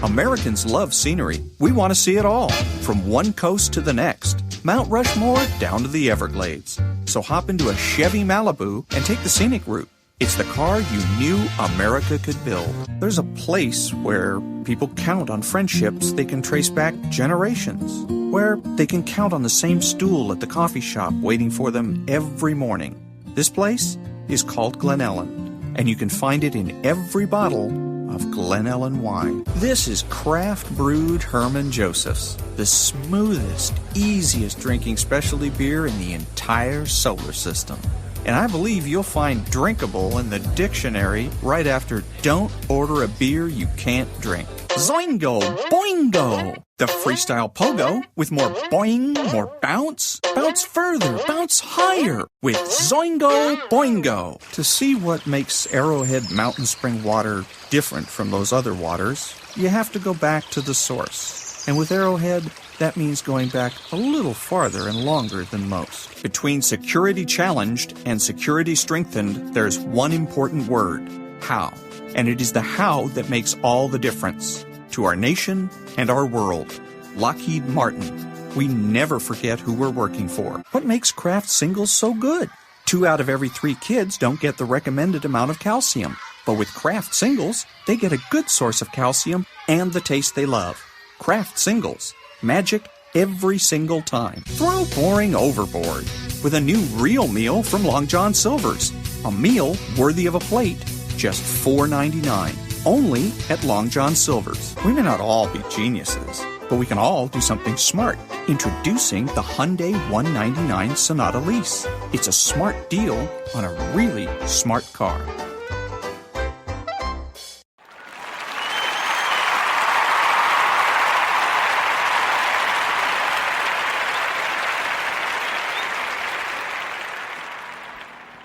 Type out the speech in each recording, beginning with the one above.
Americans love scenery. We want to see it all, from one coast to the next, Mount Rushmore down to the Everglades. So hop into a Chevy Malibu and take the scenic route. It's the car you knew America could build. There's a place where people count on friendships they can trace back generations, where they can count on the same stool at the coffee shop waiting for them every morning. This place is called Glen Ellen, and you can find it in every bottle of Glen Ellen wine. This is craft brewed Herman Joseph's, the smoothest, easiest drinking specialty beer in the entire solar system. And I believe you'll find drinkable in the dictionary right after don't order a beer you can't drink. Zoingo! Boingo! The freestyle pogo with more boing, more bounce. Bounce further, bounce higher with Zoingo Boingo. To see what makes Arrowhead Mountain Spring water different from those other waters, you have to go back to the source. And with Arrowhead, that means going back a little farther and longer than most. Between security challenged and security strengthened, there's one important word: how. And it is the how that makes all the difference to our nation and our world. Lockheed Martin. We never forget who we're working for. What makes Kraft Singles so good? 2 out of every 3 kids don't get the recommended amount of calcium. But with Kraft Singles, they get a good source of calcium and the taste they love. Kraft Singles. Magic every single time. Throw boring overboard with a new real meal from Long John Silver's. A meal worthy of a plate, just $4.99. Only at Long John Silver's. We may not all be geniuses, but we can all do something smart. Introducing the Hyundai 199 Sonata Lease. It's a smart deal on a really smart car.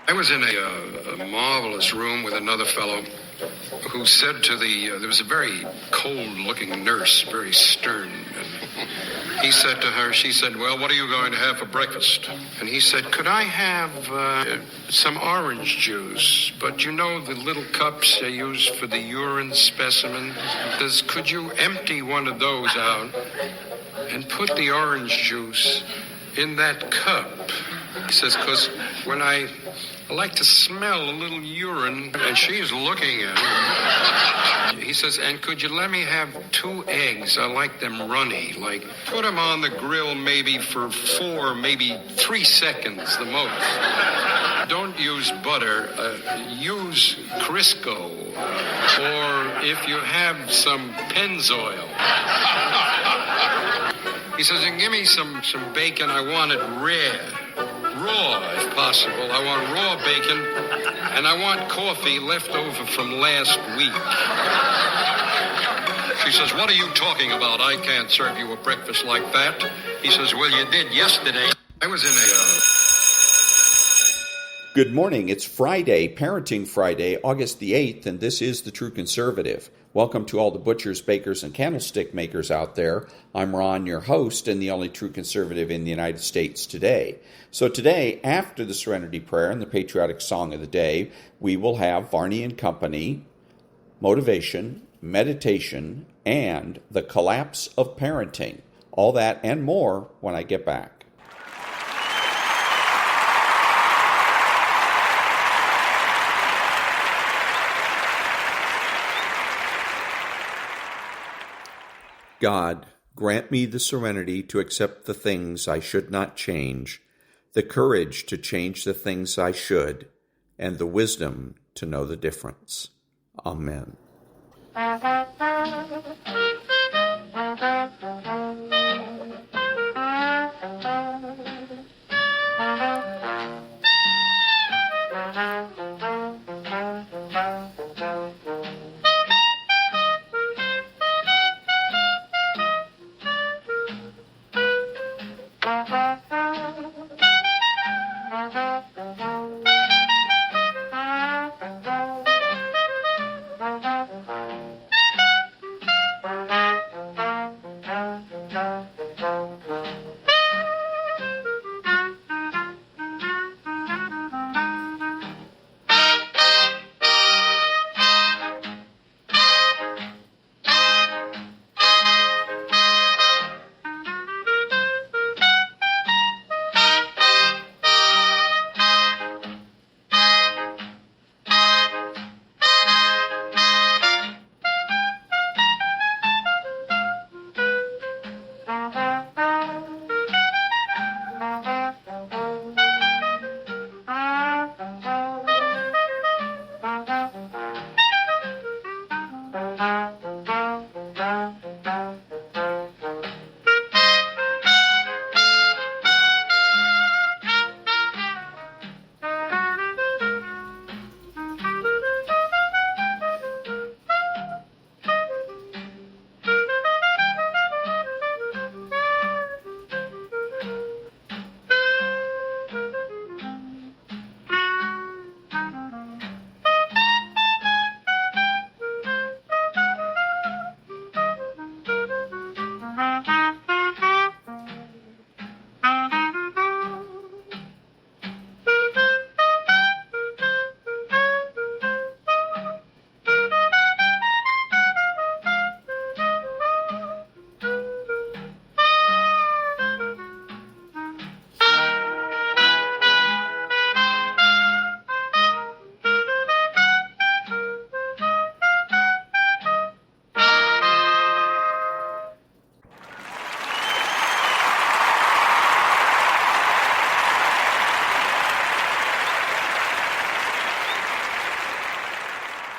I was in a marvelous room with another fellow who said to there was a very cold-looking nurse, very stern, and he said to her, she said, "Well, what are you going to have for breakfast?" And he said, "Could I have some orange juice? But you know the little cups they use for the urine specimen? Could you empty one of those out and put the orange juice in that cup?" He says, "'Cause when I like to smell a little urine," and she's looking at him. He says, "And could you let me have 2 eggs? I like them runny. Like, put them on the grill maybe for 4, maybe 3 seconds the most. Don't use butter. Use Crisco. Or if you have some Pennzoil." He says, "And give me some bacon. I want it raw, if possible. I want raw bacon, and I want coffee left over from last week." She says, "What are you talking about? I can't serve you a breakfast like that." He says, "Well, you did yesterday." I was in a... Good morning. It's Friday, Parenting Friday, August the 8th, and this is The True Conservative. Welcome to all the butchers, bakers, and candlestick makers out there. I'm Ron, your host, and the only true conservative in the United States today. So today, after the Serenity Prayer and the patriotic song of the day, we will have Varney and Company, motivation, meditation, and the collapse of parenting. All that and more when I get back. God, grant me the serenity to accept the things I should not change, the courage to change the things I should, and the wisdom to know the difference. Amen.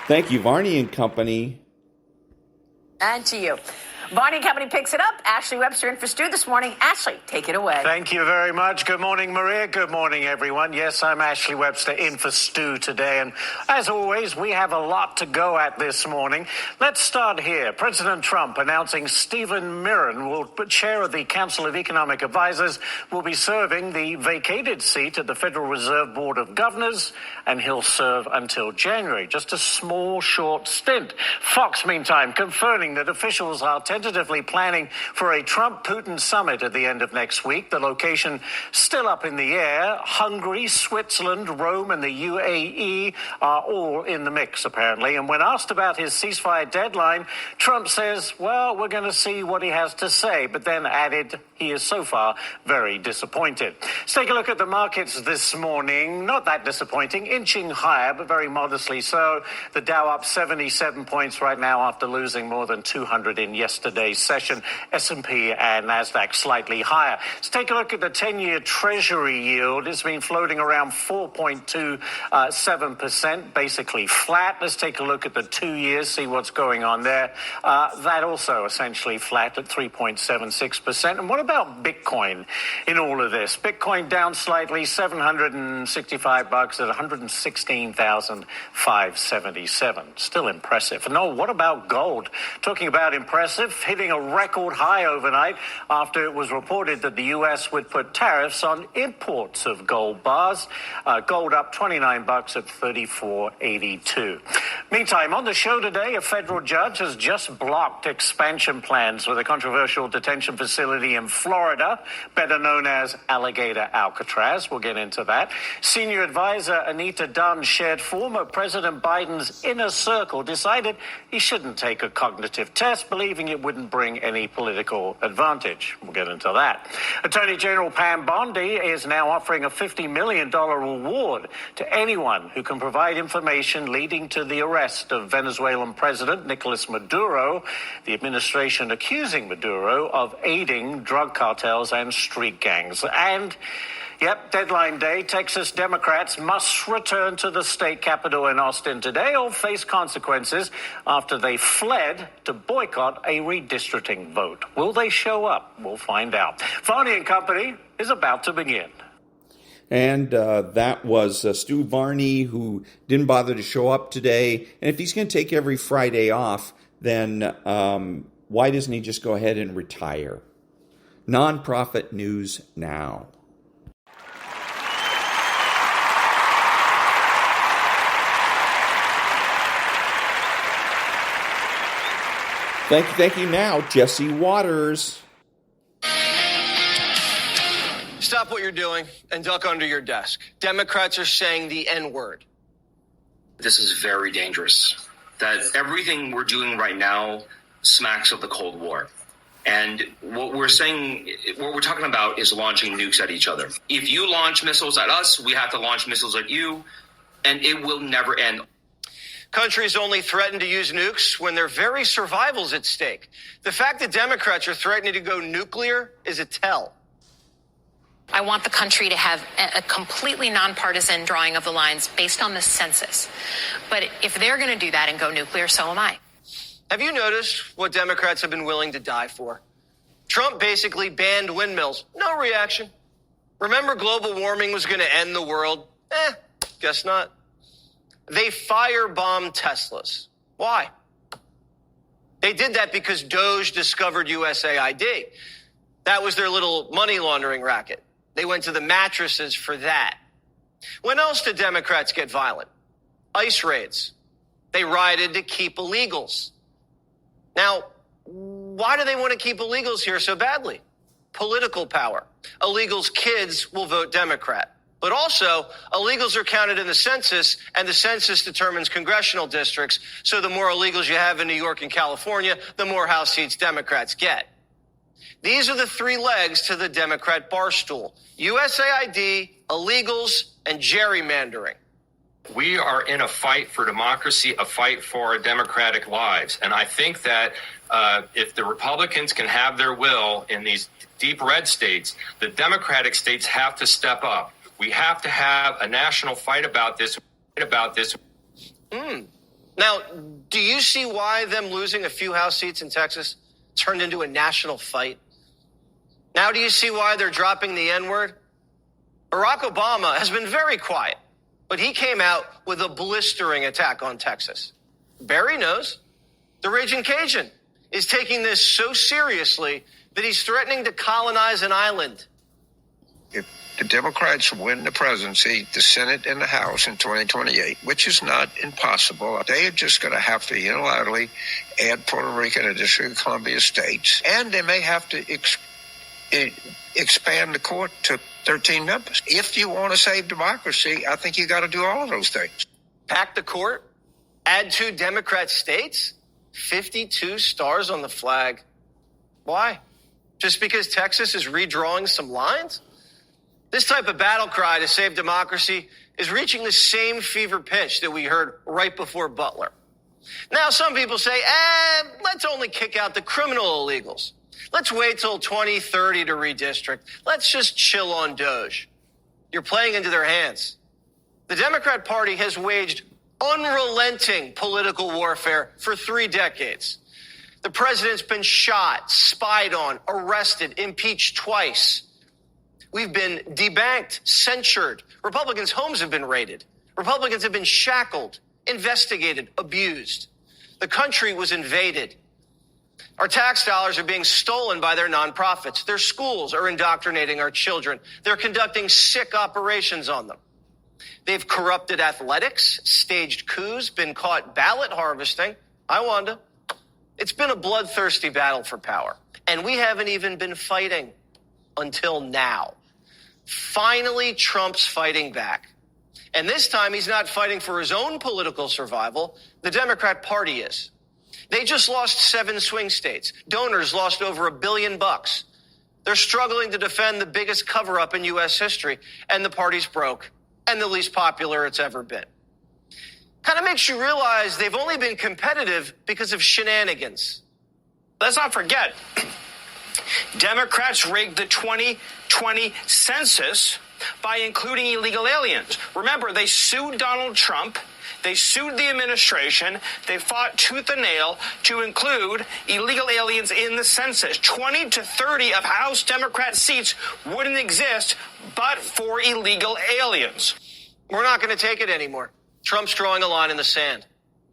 Thank you, Varney and Company. And to you. Varney and Company picks it up. Ashley Webster in for Stu this morning. Ashley, take it away. Thank you very much. Good morning, Maria. Good morning, everyone. Yes, I'm Ashley Webster in for Stu today. And as always, we have a lot to go at this morning. Let's start here. President Trump announcing Stephen Millen, chair of the Council of Economic Advisors, will be serving the vacated seat at the Federal Reserve Board of Governors, and he'll serve until January. Just a small, short stint. Fox, meantime, confirming that officials are tentatively planning for a Trump-Putin summit at the end of next week. The location still up in the air. Hungary, Switzerland, Rome, and the UAE are all in the mix, apparently. And when asked about his ceasefire deadline, Trump says, well, we're going to see what he has to say, but then added he is so far very disappointed. Let's take a look at the markets this morning. Not that disappointing, inching higher, but very modestly so. The Dow up 77 points right now after losing more than 200 in yesterday's session. S&P and NASDAQ slightly higher. Let's take a look at the 10-year Treasury yield. It's been floating around 4.27%, basically flat. Let's take a look at the 2 years, see what's going on there. That also essentially flat at 3.76%. And what about Bitcoin in all of this? Bitcoin down slightly, $765 at 116,577. Still impressive. No, what about gold? Talking about impressive, hitting a record high overnight after it was reported that the U.S. would put tariffs on imports of gold bars. Gold up $29 at 34.82. Meantime, on the show today, a federal judge has just blocked expansion plans for the controversial detention facility in Florida, better known as Alligator Alcatraz. We'll get into that. Senior advisor Anita Dunn shared former President Biden's inner circle decided he shouldn't take a cognitive test, believing it wouldn't bring any political advantage. We'll get into that. Attorney General Pam Bondi is now offering a $50 million reward to anyone who can provide information leading to the arrest of Venezuelan President Nicolas Maduro, the administration accusing Maduro of aiding drug cartels and street gangs. And yep, deadline day. Texas Democrats must return to the state capitol in Austin today or face consequences after they fled to boycott a redistricting vote. Will they show up? We'll find out. Varney and Company is about to begin. And that was Stu Varney, who didn't bother to show up today. And if he's going to take every Friday off, then why doesn't he just go ahead and retire? Nonprofit news now. Thank you now, Jessie Watters. Stop what you're doing and duck under your desk. Democrats are saying the N-word. This is very dangerous. That everything we're doing right now smacks of the Cold War. And what we're talking about is launching nukes at each other. If you launch missiles at us, we have to launch missiles at you, and it will never end. Countries only threaten to use nukes when their very survival's at stake. The fact that Democrats are threatening to go nuclear is a tell. I want the country to have a completely nonpartisan drawing of the lines based on the census. But if they're going to do that and go nuclear, so am I. Have you noticed what Democrats have been willing to die for? Trump basically banned windmills. No reaction. Remember global warming was going to end the world? Guess not. They firebombed Teslas. Why? They did that because Doge discovered USAID. That was their little money laundering racket. They went to the mattresses for that. When else did Democrats get violent? ICE raids. They rioted to keep illegals. Now, why do they want to keep illegals here so badly? Political power. Illegals' kids will vote Democrat. But also, illegals are counted in the census, and the census determines congressional districts. So the more illegals you have in New York and California, the more House seats Democrats get. These are the three legs to the Democrat bar stool: USAID, illegals, and gerrymandering. We are in a fight for democracy, a fight for our democratic lives. And I think that if the Republicans can have their will in these deep red states, the Democratic states have to step up. We have to have a national fight about this. Now, do you see why them losing a few House seats in Texas turned into a national fight? Now do you see why they're dropping the N-word? Barack Obama has been very quiet, but he came out with a blistering attack on Texas. Barry knows. The Raging Cajun is taking this so seriously that he's threatening to colonize an island. If the Democrats win the presidency, the Senate, and the House in 2028, which is not impossible, they are just going to have to unilaterally add Puerto Rico and the District of Columbia states, and they may have to expand the court to 13 members. If you want to save democracy, I think you got to do all of those things. Pack the court, add 2 Democrat states, 52 stars on the flag. Why? Just because Texas is redrawing some lines? This type of battle cry to save democracy is reaching the same fever pitch that we heard right before Butler. Now, some people say, let's only kick out the criminal illegals. Let's wait till 2030 to redistrict. Let's just chill on Doge. You're playing into their hands. The Democrat Party has waged unrelenting political warfare for 3 decades. The president's been shot, spied on, arrested, impeached twice. We've been debanked, censured. Republicans' homes have been raided. Republicans have been shackled, investigated, abused. The country was invaded. Our tax dollars are being stolen by their nonprofits. Their schools are indoctrinating our children. They're conducting sick operations on them. They've corrupted athletics, staged coups, been caught ballot harvesting. I wonder. It's been a bloodthirsty battle for power, and we haven't even been fighting until now. Finally, Trump's fighting back. And this time, he's not fighting for his own political survival. The Democrat Party is. They just lost 7 swing states. Donors lost over $1 billion. They're struggling to defend the biggest cover-up in U.S. history, and the party's broke, and the least popular it's ever been. Kind of makes you realize they've only been competitive because of shenanigans. Let's not forget, Democrats rigged the 2020 census by including illegal aliens. Remember, they sued Donald Trump. They sued the administration. They fought tooth and nail to include illegal aliens in the census. 20 to 30 of House Democrat seats wouldn't exist but for illegal aliens. We're not going to take it anymore. Trump's drawing a line in the sand.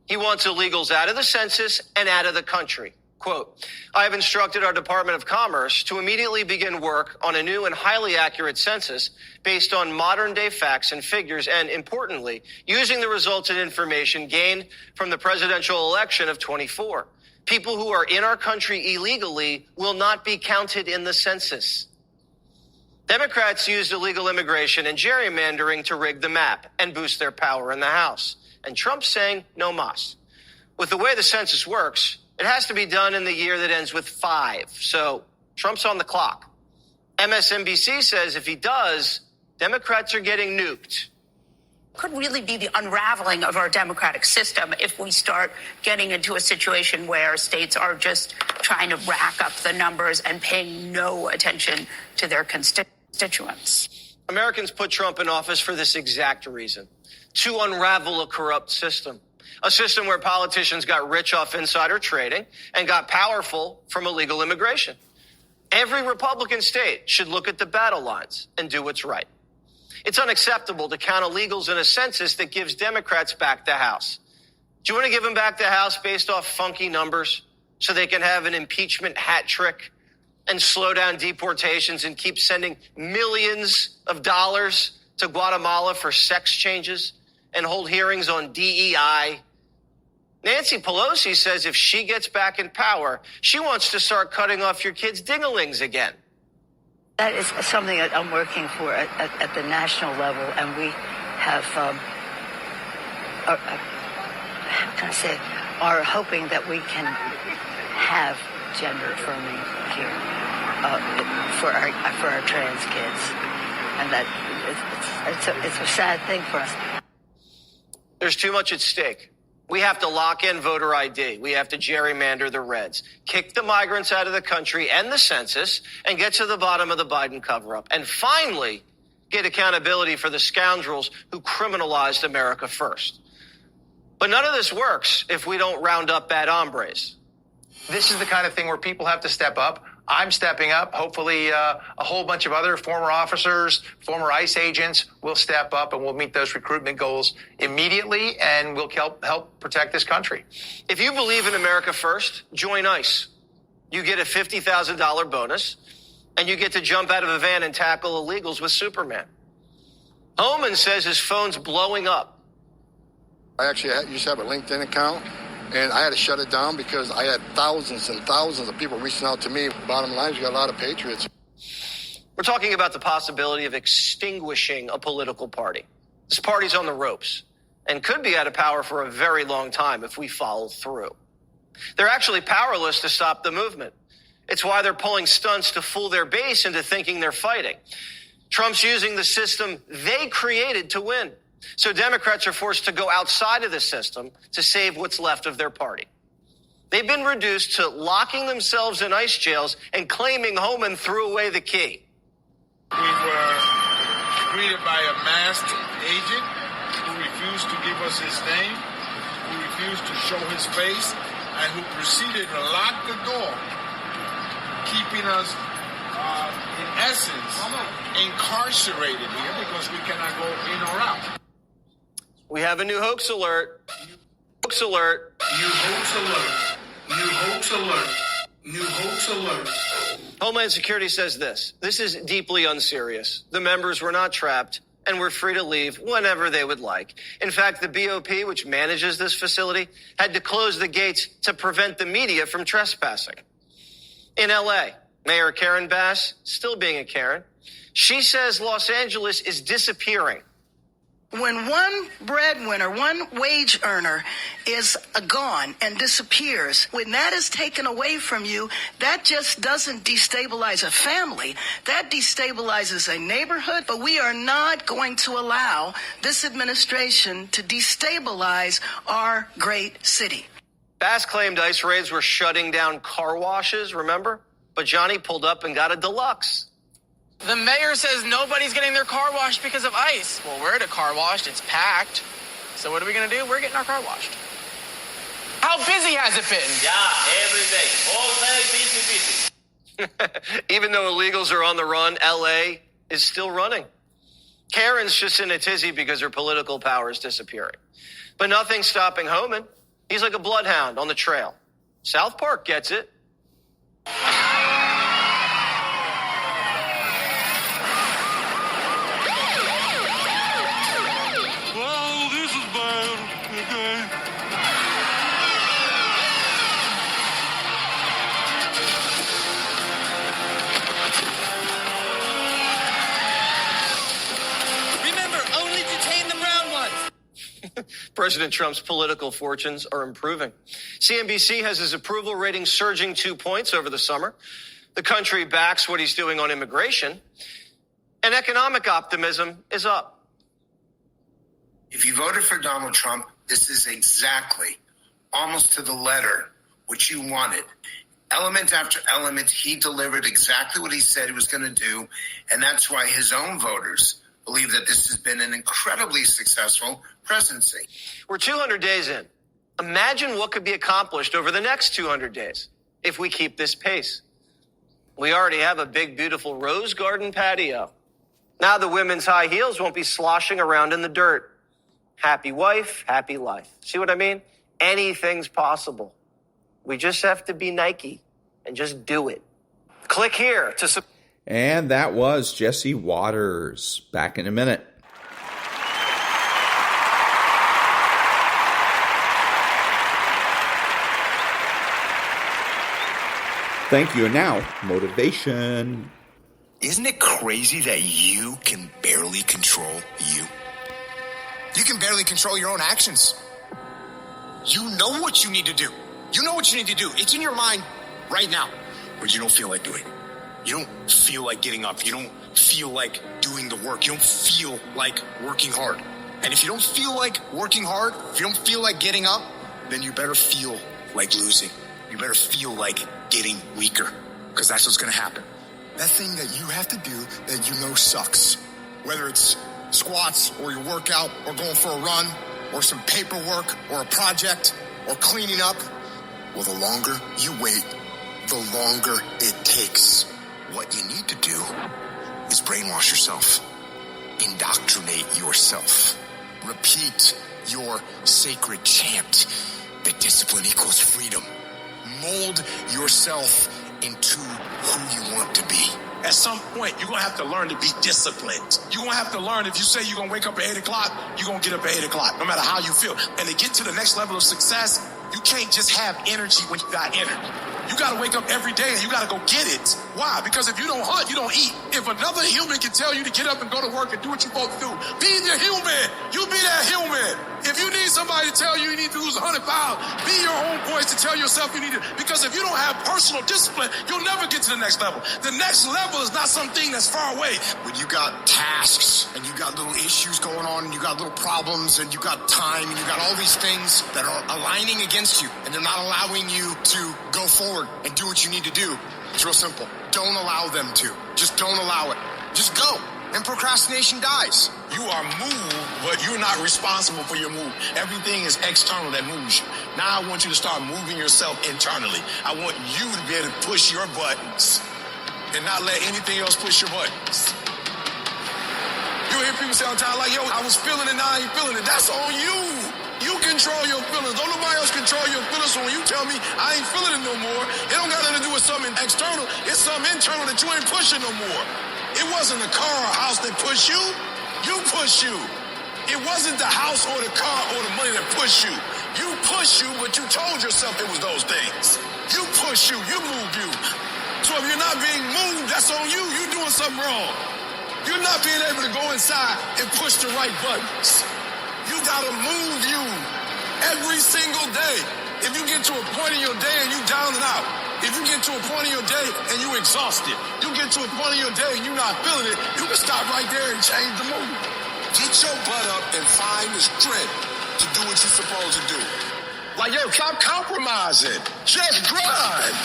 He wants illegals out of the census and out of the country. Quote, I have instructed our Department of Commerce to immediately begin work on a new and highly accurate census based on modern day facts and figures and, importantly, using the results and information gained from the presidential election of 24. People who are in our country illegally will not be counted in the census. Democrats used illegal immigration and gerrymandering to rig the map and boost their power in the House. And Trump's saying no mas. With the way the census works, it has to be done in the year that ends with 5. So Trump's on the clock. MSNBC says if he does, Democrats are getting nuked. Could really be the unraveling of our democratic system if we start getting into a situation where states are just trying to rack up the numbers and paying no attention to their constituents. Americans put Trump in office for this exact reason, to unravel a corrupt system. A system where politicians got rich off insider trading and got powerful from illegal immigration. Every Republican state should look at the battle lines and do what's right. It's unacceptable to count illegals in a census that gives Democrats back the House. Do you want to give them back the House based off funky numbers so they can have an impeachment hat trick and slow down deportations and keep sending millions of dollars to Guatemala for sex changes and hold hearings on DEI? Nancy Pelosi says if she gets back in power, she wants to start cutting off your kids' dinglings again. That is something that I'm working for at the national level, and we have, how can I say, are hoping that we can have gender affirming here for our trans kids, and that it's a sad thing for us. There's too much at stake. We have to lock in voter ID. We have to gerrymander the reds, kick the migrants out of the country and the census, and get to the bottom of the Biden cover-up. And finally, get accountability for the scoundrels who criminalized America first. But none of this works if we don't round up bad hombres. This is the kind of thing where people have to step up. I'm stepping up. Hopefully, a whole bunch of other former officers, former ICE agents will step up, and we'll meet those recruitment goals immediately, and we'll help protect this country. If you believe in America first, join ICE. You get a $50,000 bonus, and you get to jump out of a van and tackle illegals with Superman. Homan says his phone's blowing up. I actually used to have a LinkedIn account, and I had to shut it down because I had thousands and thousands of people reaching out to me. Bottom line is you got a lot of patriots. We're talking about the possibility of extinguishing a political party. This party's on the ropes and could be out of power for a very long time if we follow through. They're actually powerless to stop the movement. It's why they're pulling stunts to fool their base into thinking they're fighting. Trump's using the system they created to win. So Democrats are forced to go outside of the system to save what's left of their party. They've been reduced to locking themselves in ICE jails and claiming Homan threw away the key. We were greeted by a masked agent who refused to give us his name, who refused to show his face, and who proceeded to lock the door, keeping us, in essence, incarcerated here because we cannot go in or out. We have a new hoax alert. Hoax alert. New hoax alert. New hoax alert. New hoax alert. Homeland Security says this. This is deeply unserious. The members were not trapped and were free to leave whenever they would like. In fact, the BOP, which manages this facility, had to close the gates to prevent the media from trespassing. In L.A., Mayor Karen Bass, still being a Karen, she says Los Angeles is disappearing. When one breadwinner, one wage earner is gone and disappears, when that is taken away from you, that just doesn't destabilize a family. That destabilizes a neighborhood. But we are not going to allow this administration to destabilize our great city. Bass claimed ICE raids were shutting down car washes, remember? But Johnny pulled up and got a deluxe. The mayor says nobody's getting their car washed because of ICE. Well, we're at a car wash. It's packed. So what are we going to do? We're getting our car washed. How busy has it been? Yeah, every day. All day, busy. Even though illegals are on the run, L.A. is still running. Karen's just in a tizzy because her political power is disappearing. But nothing's stopping Homan. He's like a bloodhound on the trail. South Park gets it. President Trump's political fortunes are improving. CNBC has his approval rating surging 2 points over the summer. The country backs what he's doing on immigration, and economic optimism is up. If you voted for Donald Trump, this is exactly, almost to the letter, what you wanted. Element after element, he delivered exactly what he said he was going to do, and that's why his own voters believe that this has been an incredibly successful presidency. We're 200 days in. Imagine what could be accomplished over the next 200 days if we keep this pace. We already have a big, beautiful rose garden patio. Now the women's high heels won't be sloshing around in the dirt. Happy wife, happy life. See what I mean? Anything's possible. We just have to be Nike and just do it. Click here to... And that was Jessie Watters. Back in a minute. Thank you. And now, motivation. Isn't it crazy that you can barely control you? You can barely control your own actions. You know what you need to do. You know what you need to do. It's in your mind right now, but you don't feel like doing it. You don't feel like getting up. You don't feel like doing the work. You don't feel like working hard. And if you don't feel like working hard, if you don't feel like getting up, then you better feel like losing. You better feel like getting weaker, because that's what's going to happen. That thing that you have to do that you know sucks, whether it's squats or your workout or going for a run, or some paperwork or a project or cleaning up, well, the longer you wait, the longer it takes. What you need to do is brainwash yourself, indoctrinate yourself, repeat your sacred chant that discipline equals freedom. Mold yourself into who you want to be. At some point, you're going to have to learn to be disciplined. You're going to have to learn, if you say you're going to wake up at 8 o'clock, you're going to get up at 8 o'clock, no matter how you feel. And to get to the next level of success, you can't just have energy when you got energy. You got to wake up every day and you got to go get it. Why? Because if you don't hunt, you don't eat. If another human can tell you to get up and go to work and do what you're supposed to do, be the human. You be that human. If you need somebody to tell you you need to lose 100 pounds, be your own voice to tell yourself you need to. Because if you don't have personal discipline, you'll never get to the next level. The next level is not something that's far away. When you got tasks and you got little issues going on and you got little problems and you got time and you got all these things that are aligning against you and they're not allowing you to go forward and do what you need to do, it's real simple. Don't allow them to. Just don't allow it. Just go. And procrastination dies. You are moved, but you're not responsible for your move. Everything is external that moves you. Now I want you to start moving yourself internally. I want you to be able to push your buttons and not let anything else push your buttons. You hear people say all the time, like, yo, I was feeling it, now I ain't feeling it. That's on you. You control your feelings. Don't nobody else control your feelings. So when you tell me I ain't feeling it no more, it don't got nothing to do with something external. It's something internal that you ain't pushing no more. It wasn't the car or house that pushed you. You pushed you. It wasn't the house or the car or the money that pushed you. You pushed you, but you told yourself it was those things. You pushed you. You moved you. So if you're not being moved, that's on you. You're doing something wrong. You're not being able to go inside and push the right buttons. You gotta move you every single day. If you get to a point in your day and you down and out, if you get to a point in your day and you exhausted, you get to a point in your day and you're not feeling it, you can stop right there and change the mood. Get your butt up and find the strength to do what you're supposed to do. Like, yo, stop compromising. Just grind.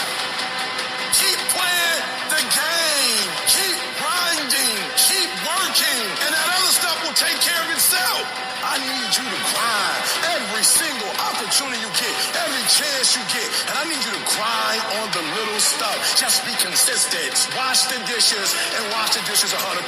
Keep playing the game. Keep grinding. Keep working. And that other stuff will take care of itself. I need you to grind every single opportunity you get, every chance you get. And I need you to grind on the little stuff. Just be consistent. Wash the dishes and wash the dishes 100%.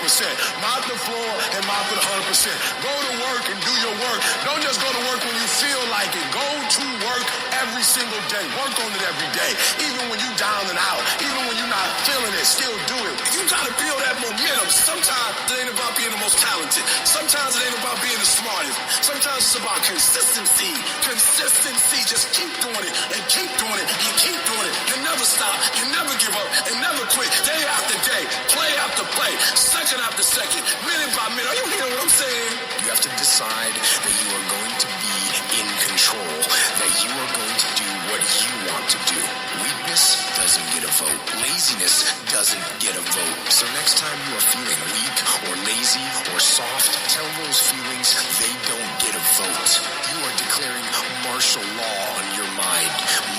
Mop the floor and mop it 100%. Go to work and do your work. Don't just go to work when you feel like it. Go to work every single day. Work on it every day. Even when you're down and out, even when you're not feeling it, still do it. You got to feel that momentum. Sometimes it ain't about being the most talented. Sometimes it ain't about being the smartest. Sometimes it's about consistency. Consistency. Just keep doing it and keep doing it and keep doing it. You never stop. You never give up and never quit. Day after day. Play after play. Second after second. Minute by minute. Are you hearing what I'm saying? You have to decide that you are going to be in control. That you are going to do what you want to do. Weakness doesn't get a vote. Laziness doesn't get a vote. So next time you are feeling weak or lazy or soft, tell those feelings they don't get a vote. You are declaring martial law on your mind.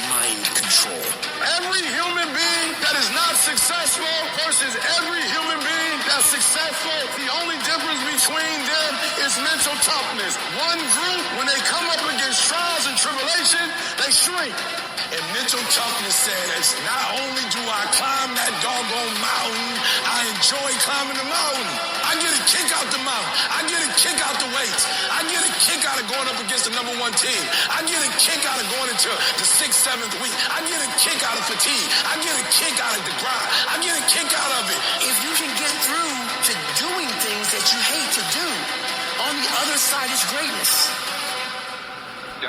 Mind control. Every human being that is not successful versus every human being that's successful, the only difference between them is mental toughness. One group, when they come up against trials and tribulation, they shrink. And mental toughness says, not only do I climb that doggone mountain, I enjoy climbing the mountain. I get a kick out the mountain. I get a kick out the weights. I get a kick out of going up against the number one team. I get a kick out of going into the 6th, 7th week. I get a kick out of fatigue. I get a kick out of the grind. I get a kick out of it. If you can get through to doing things that you hate to do, on the other side is greatness.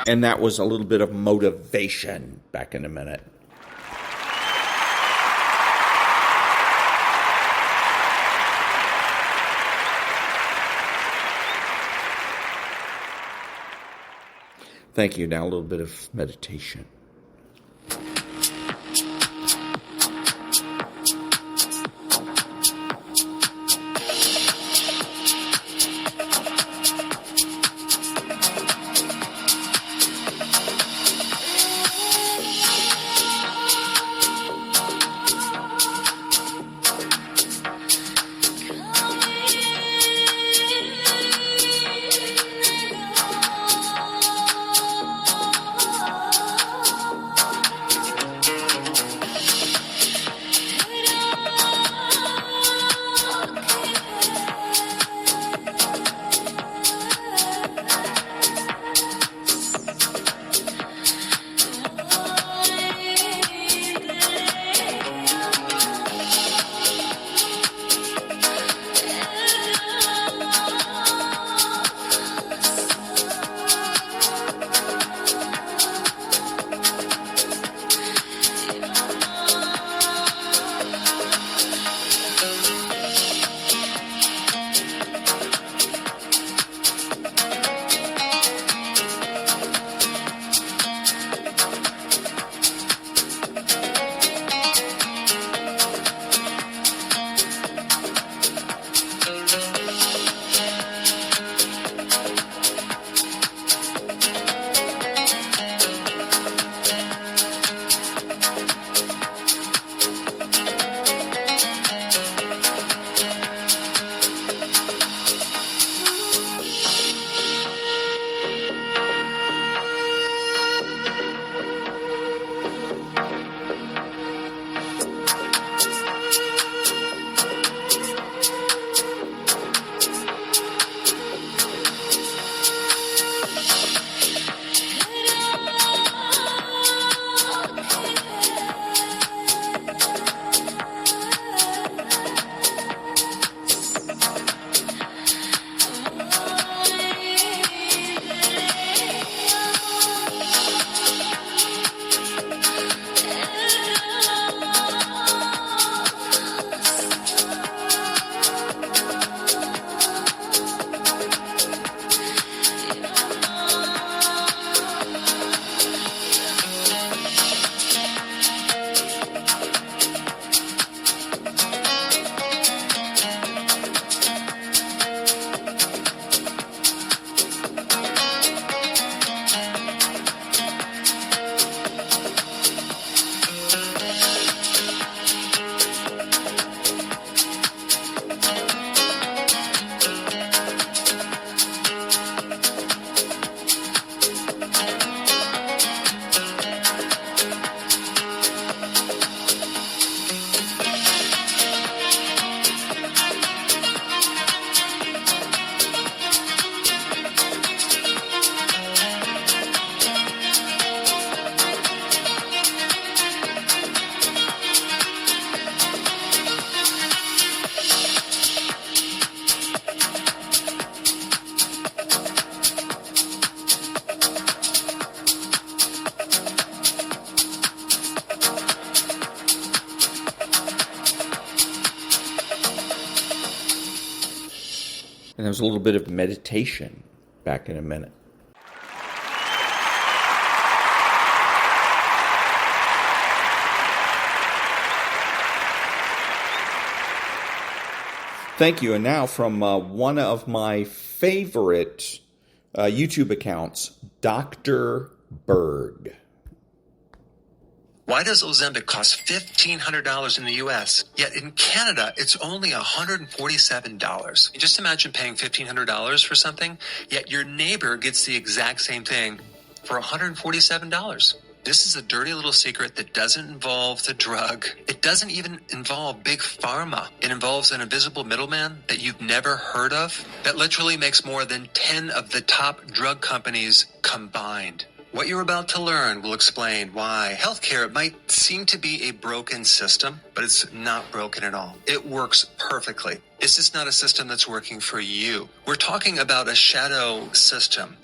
And that was a little bit of motivation. Back in a minute. Thank you. Now a little bit of meditation. And there's a little bit of meditation. Back in a minute. Thank you. And now from one of my favorite YouTube accounts, Dr. Berg. Why does Ozempic cost $1,500 in the U.S., yet in Canada it's only $147? Just imagine paying $1,500 for something, yet your neighbor gets the exact same thing for $147. This is a dirty little secret that doesn't involve the drug. It doesn't even involve big pharma. It involves an invisible middleman that you've never heard of that literally makes more than 10 of the top drug companies combined. What you're about to learn will explain why healthcare might seem to be a broken system, but it's not broken at all. It works perfectly. It's just not a system that's working for you. We're talking about a shadow system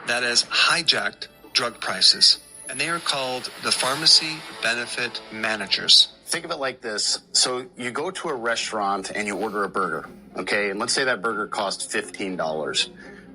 that has hijacked drug prices, and they are called the pharmacy benefit managers. Think of it like this. So you go to a restaurant and you order a burger, okay? And let's say that burger costs $15.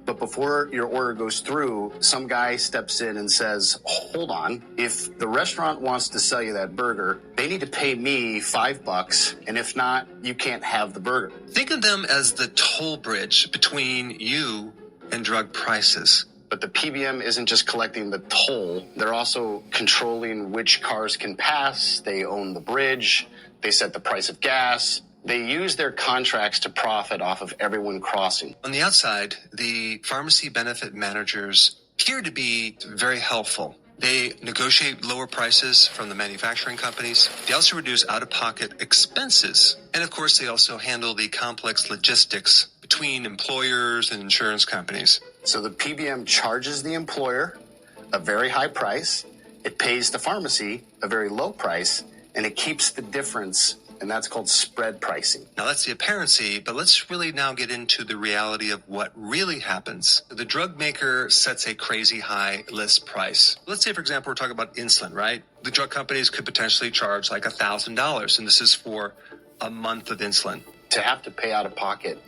But before your order goes through, some guy steps in and says, hold on, if the restaurant wants to sell you that burger, they need to pay me $5, and if not, you can't have the burger. Think of them as the toll bridge between you and drug prices. But the PBM isn't just collecting the toll. They're also controlling which cars can pass. They own the bridge. They set the price of gas. They use their contracts to profit off of everyone crossing. On the outside, the pharmacy benefit managers appear to be very helpful. They negotiate lower prices from the manufacturing companies. They also reduce out-of-pocket expenses. And of course, they also handle the complex logistics between employers and insurance companies. So the PBM charges the employer a very high price. It pays the pharmacy a very low price, and it keeps the difference, and that's called spread pricing. Now, that's the apparency, but let's really now get into the reality of what really happens. The drug maker sets a crazy high list price. Let's say, for example, we're talking about insulin, right? The drug companies could potentially charge like $1,000, and this is for a month of insulin. To have to pay out of pocket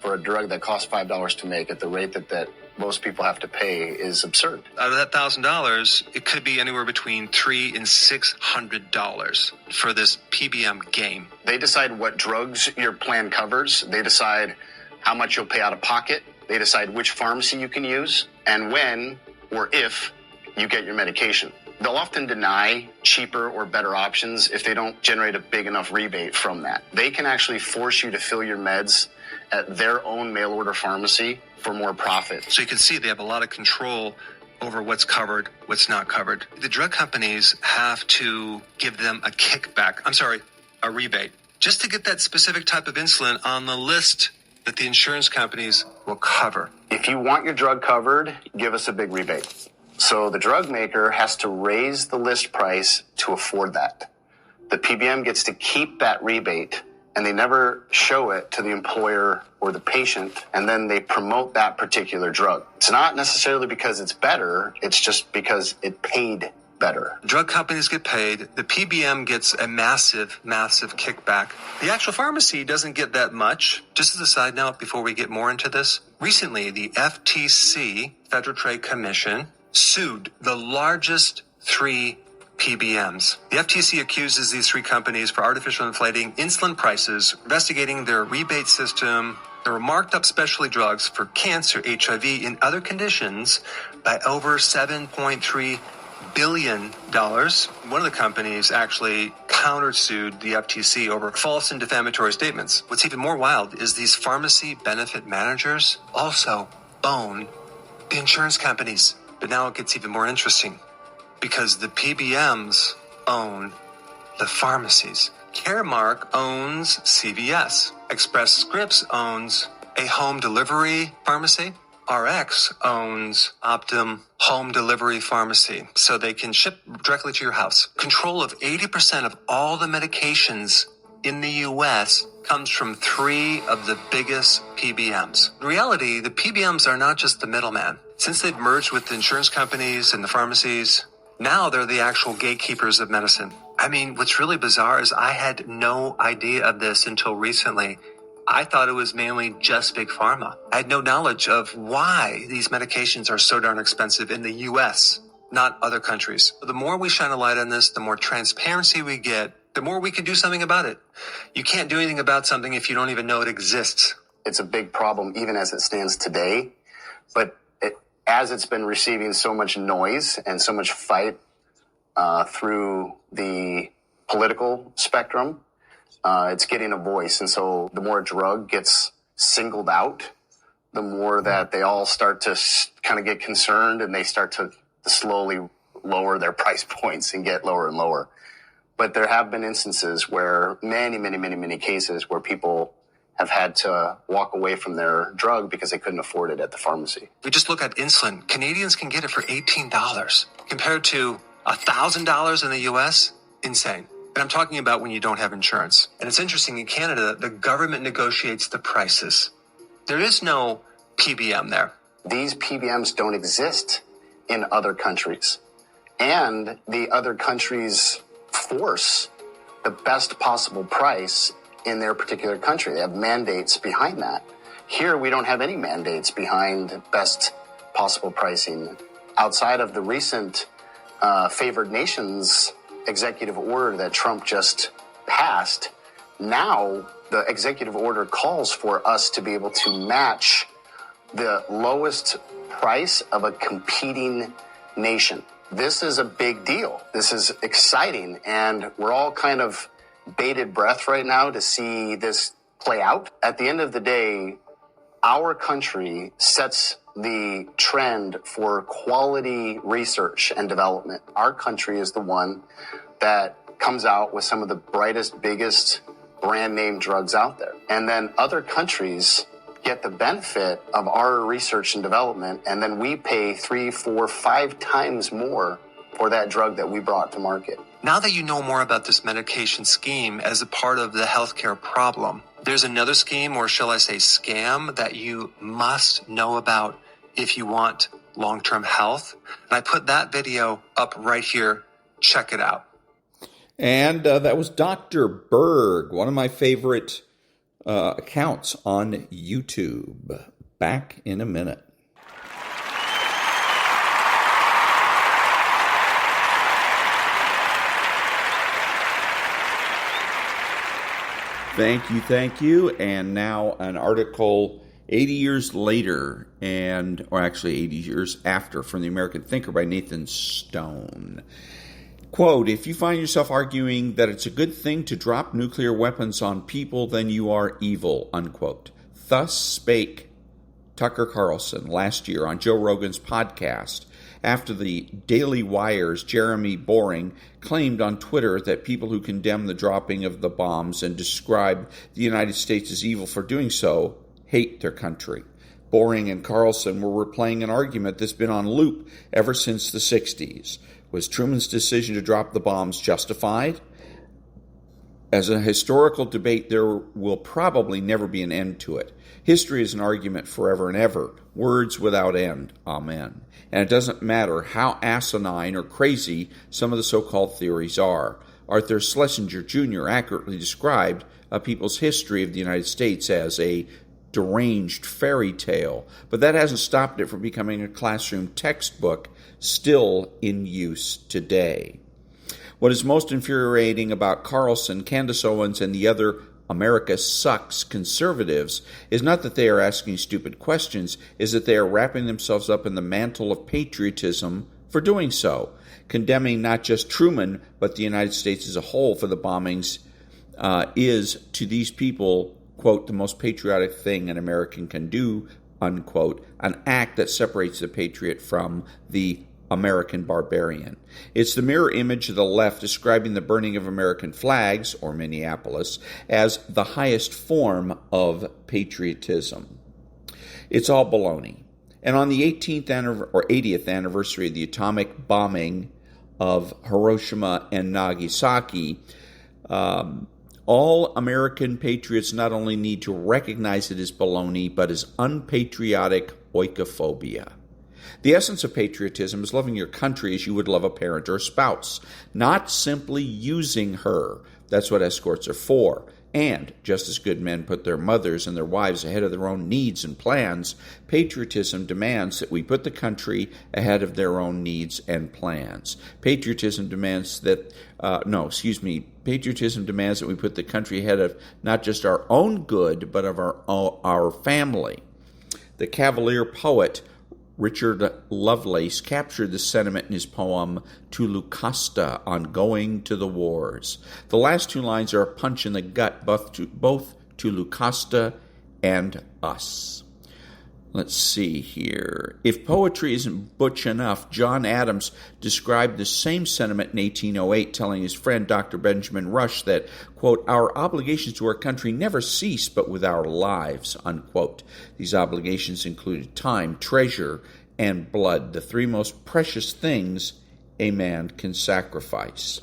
for a drug that costs $5 to make at the rate that most people have to pay is absurd. Out of that $1,000, it could be anywhere between $300 and $600 for this PBM game. They decide what drugs your plan covers. They decide how much you'll pay out of pocket. They decide which pharmacy you can use and when or if you get your medication. They'll often deny cheaper or better options if they don't generate a big enough rebate from that. They can actually force you to fill your meds at their own mail-order pharmacy for more profit. So you can see they have a lot of control over what's covered, what's not covered. The drug companies have to give them a rebate, just to get that specific type of insulin on the list that the insurance companies will cover. If you want your drug covered, give us a big rebate. So the drug maker has to raise the list price to afford that. The PBM gets to keep that rebate, and they never show it to the employer or the patient, and then they promote that particular drug. It's not necessarily because it's better, it's just because it paid better. Drug companies get paid, the PBM gets a massive, massive kickback. The actual pharmacy doesn't get that much. Just as a side note, before we get more into this, recently the FTC, Federal Trade Commission, sued the largest three PBMs. The FTC accuses these three companies for artificially inflating insulin prices, investigating their rebate system. There were marked up specialty drugs for cancer, HIV, and other conditions by over $7.3 billion. One of the companies actually countersued the FTC over false and defamatory statements. What's even more wild is these pharmacy benefit managers also own the insurance companies. But now it gets even more interesting, because the PBMs own the pharmacies. Caremark owns CVS. Express Scripts owns a home delivery pharmacy. RX owns Optum Home Delivery Pharmacy, so they can ship directly to your house. Control of 80% of all the medications in the U.S. comes from three of the biggest PBMs. In reality, the PBMs are not just the middleman. Since they've merged with the insurance companies and the pharmacies, now they're the actual gatekeepers of medicine. I mean, what's really bizarre is I had no idea of this until recently. I thought it was mainly just Big Pharma. I had no knowledge of why these medications are so darn expensive in the U.S., not other countries. The more we shine a light on this, the more transparency we get, the more we can do something about it. You can't do anything about something if you don't even know it exists. It's a big problem even as it stands today, but as it's been receiving so much noise and so much fight through the political spectrum, it's getting a voice. And so the more a drug gets singled out, the more that they all start to kind of get concerned, and they start to slowly lower their price points and get lower and lower. But there have been instances where many cases where people have had to walk away from their drug because they couldn't afford it at the pharmacy. If we just look at insulin, Canadians can get it for $18 compared to $1,000 in the U.S. Insane. And I'm talking about when you don't have insurance. And it's interesting, in Canada, the government negotiates the prices. There is no PBM there. These PBMs don't exist in other countries. And the other countries force the best possible price in their particular country. They have mandates behind that. Here, we don't have any mandates behind best possible pricing. Outside of the recent favored nations executive order that Trump just passed, now the executive order calls for us to be able to match the lowest price of a competing nation. This is a big deal. This is exciting, and we're all kind of bated breath right now to see this play out. At the end of the day, our country sets the trend for quality research and development. Our country is the one that comes out with some of the brightest, biggest brand name drugs out there. And then other countries get the benefit of our research and development, and then we pay 3, 4, 5 times more for that drug that we brought to market. Now that you know more about this medication scheme as a part of the healthcare problem, there's another scheme, or shall I say scam, that you must know about if you want long-term health. And I put that video up right here. Check it out. And that was Dr. Berg, one of my favorite accounts on YouTube. Back in a minute. Thank you. And now an article 80 years later, or actually 80 years after, from the American Thinker by Nathan Stone. Quote, if you find yourself arguing that it's a good thing to drop nuclear weapons on people, then you are evil, unquote. Thus spake Tucker Carlson last year on Joe Rogan's podcast after the Daily Wire's Jeremy Boring claimed on Twitter that people who condemn the dropping of the bombs and describe the United States as evil for doing so hate their country. Boring and Carlson were replaying an argument that's been on loop ever since the 60s. Was Truman's decision to drop the bombs justified? As a historical debate, there will probably never be an end to it. History is an argument forever and ever, words without end. Amen. And it doesn't matter how asinine or crazy some of the so-called theories are. Arthur Schlesinger Jr. accurately described a people's history of the United States as a deranged fairy tale, but that hasn't stopped it from becoming a classroom textbook still in use today. What is most infuriating about Carlson, Candace Owens, and the other America Sucks conservatives is not that they are asking stupid questions, is that they are wrapping themselves up in the mantle of patriotism for doing so, condemning not just Truman, but the United States as a whole for the bombings is, to these people, quote, the most patriotic thing an American can do, unquote, an act that separates the patriot from the American barbarian. It's the mirror image of the left describing the burning of American flags, or Minneapolis, as the highest form of patriotism. It's all baloney. And on the 80th anniversary of the atomic bombing of Hiroshima and Nagasaki, all American patriots not only need to recognize it as baloney, but as unpatriotic oikophobia. The essence of patriotism is loving your country as you would love a parent or a spouse, not simply using her. That's what escorts are for. And just as good men put their mothers and their wives ahead of their own needs and plans, patriotism demands that we put the country ahead of their own needs and plans. Patriotism demands that, Patriotism demands that we put the country ahead of not just our own good, but of our family. The Cavalier poet Richard Lovelace captured this sentiment in his poem To Lucasta on Going to the Wars. The last two lines are a punch in the gut both to Lucasta and us. Let's see here. If poetry isn't butch enough, John Adams described the same sentiment in 1808, telling his friend Dr. Benjamin Rush that, quote, our obligations to our country never cease but with our lives, unquote. These obligations included time, treasure, and blood, the three most precious things a man can sacrifice.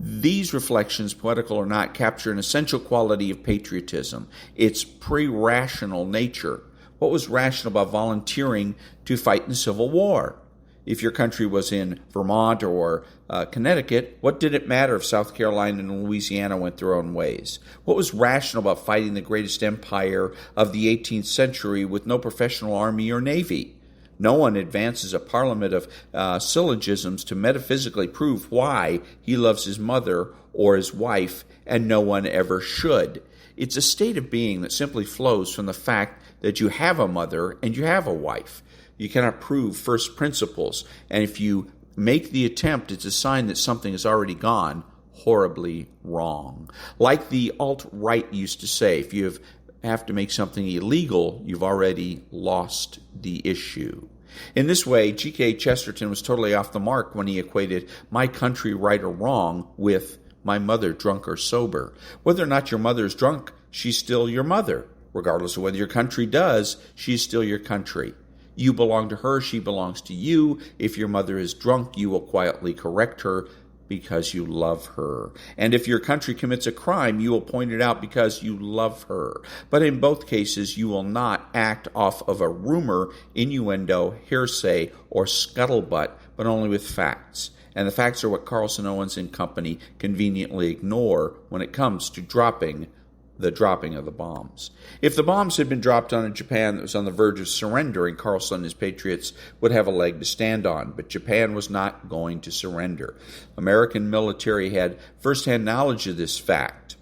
These reflections, poetical or not, capture an essential quality of patriotism, its pre-rational nature. What was rational about volunteering to fight in the Civil War? If your country was in Vermont or Connecticut, what did it matter if South Carolina and Louisiana went their own ways? What was rational about fighting the greatest empire of the 18th century with no professional army or navy? No one advances a parliament of syllogisms to metaphysically prove why he loves his mother or his wife, and no one ever should. It's a state of being that simply flows from the fact that you have a mother and you have a wife. You cannot prove first principles, and if you make the attempt, it's a sign that something has already gone horribly wrong. Like the alt-right used to say, if you have to make something illegal, you've already lost the issue. In this way, G.K. Chesterton was totally off the mark when he equated my country right or wrong with my mother drunk or sober. Whether or not your mother is drunk, she's still your mother. Regardless of whether your country does, she's still your country. You belong to her, she belongs to you. If your mother is drunk, you will quietly correct her because you love her. And if your country commits a crime, you will point it out because you love her. But in both cases, you will not act off of a rumor, innuendo, hearsay, or scuttlebutt, but only with facts. And the facts are what Carlson, Owens and Company conveniently ignore when it comes to the dropping of the bombs. If the bombs had been dropped on a Japan that was on the verge of surrendering, Carlson and his patriots would have a leg to stand on. But Japan was not going to surrender. American military had first-hand knowledge of this fact.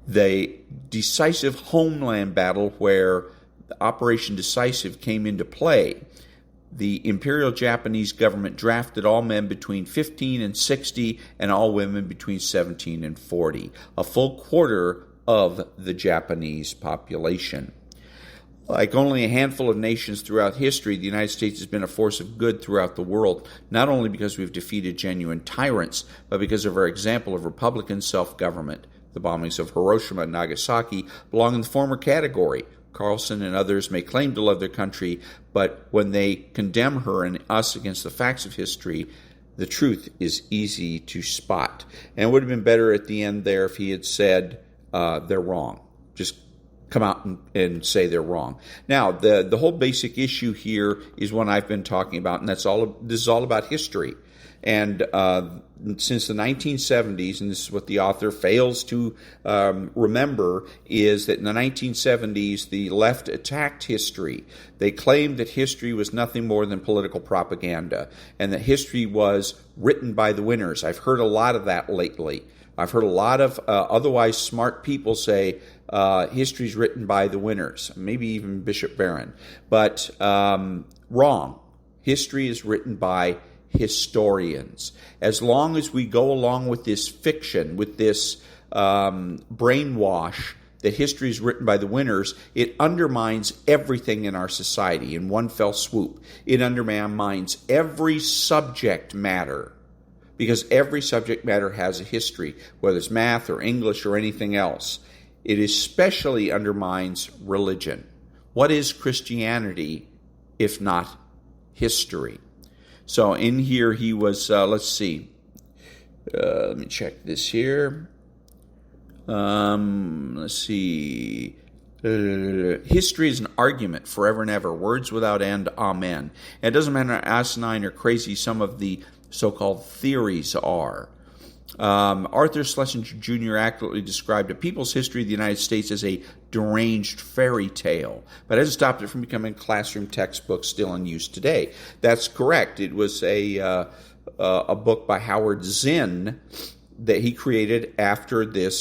The decisive homeland battle where Operation Decisive came into play, the Imperial Japanese government drafted all men between 15 and 60 and all women between 17 and 40, a full quarter of the Japanese population. Like only a handful of nations throughout history, the United States has been a force of good throughout the world, not only because we've defeated genuine tyrants, but because of our example of Republican self-government. The bombings of Hiroshima and Nagasaki belong in the former category. Carlson and others may claim to love their country, but when they condemn her and us against the facts of history, the truth is easy to spot. And it would have been better at the end there if he had said, they're wrong. Just come out and say they're wrong. Now, the whole basic issue here is one I've been talking about, and this is all about history. And since the 1970s, and this is what the author fails to remember, is that in the 1970s, the left attacked history. They claimed that history was nothing more than political propaganda, and that history was written by the winners. I've heard a lot of that lately. I've heard a lot of otherwise smart people say history is written by the winners, maybe even Bishop Barron. But wrong. History is written by historians. As long as we go along with this fiction, with this brainwash that history is written by the winners, it undermines everything in our society in one fell swoop. It undermines every subject matter, because every subject matter has a history, whether it's math or English or anything else. It especially undermines religion. What is Christianity if not history? So in here he was, let's see. Let me check this here. Let's see. History is an argument forever and ever, words without end, amen. And it doesn't matter how asinine or crazy some of the so-called theories are. Arthur Schlesinger Jr. accurately described a people's history of the United States as a deranged fairy tale, but hasn't stopped it from becoming a classroom textbook still in use today. That's correct. It was a book by Howard Zinn that he created after the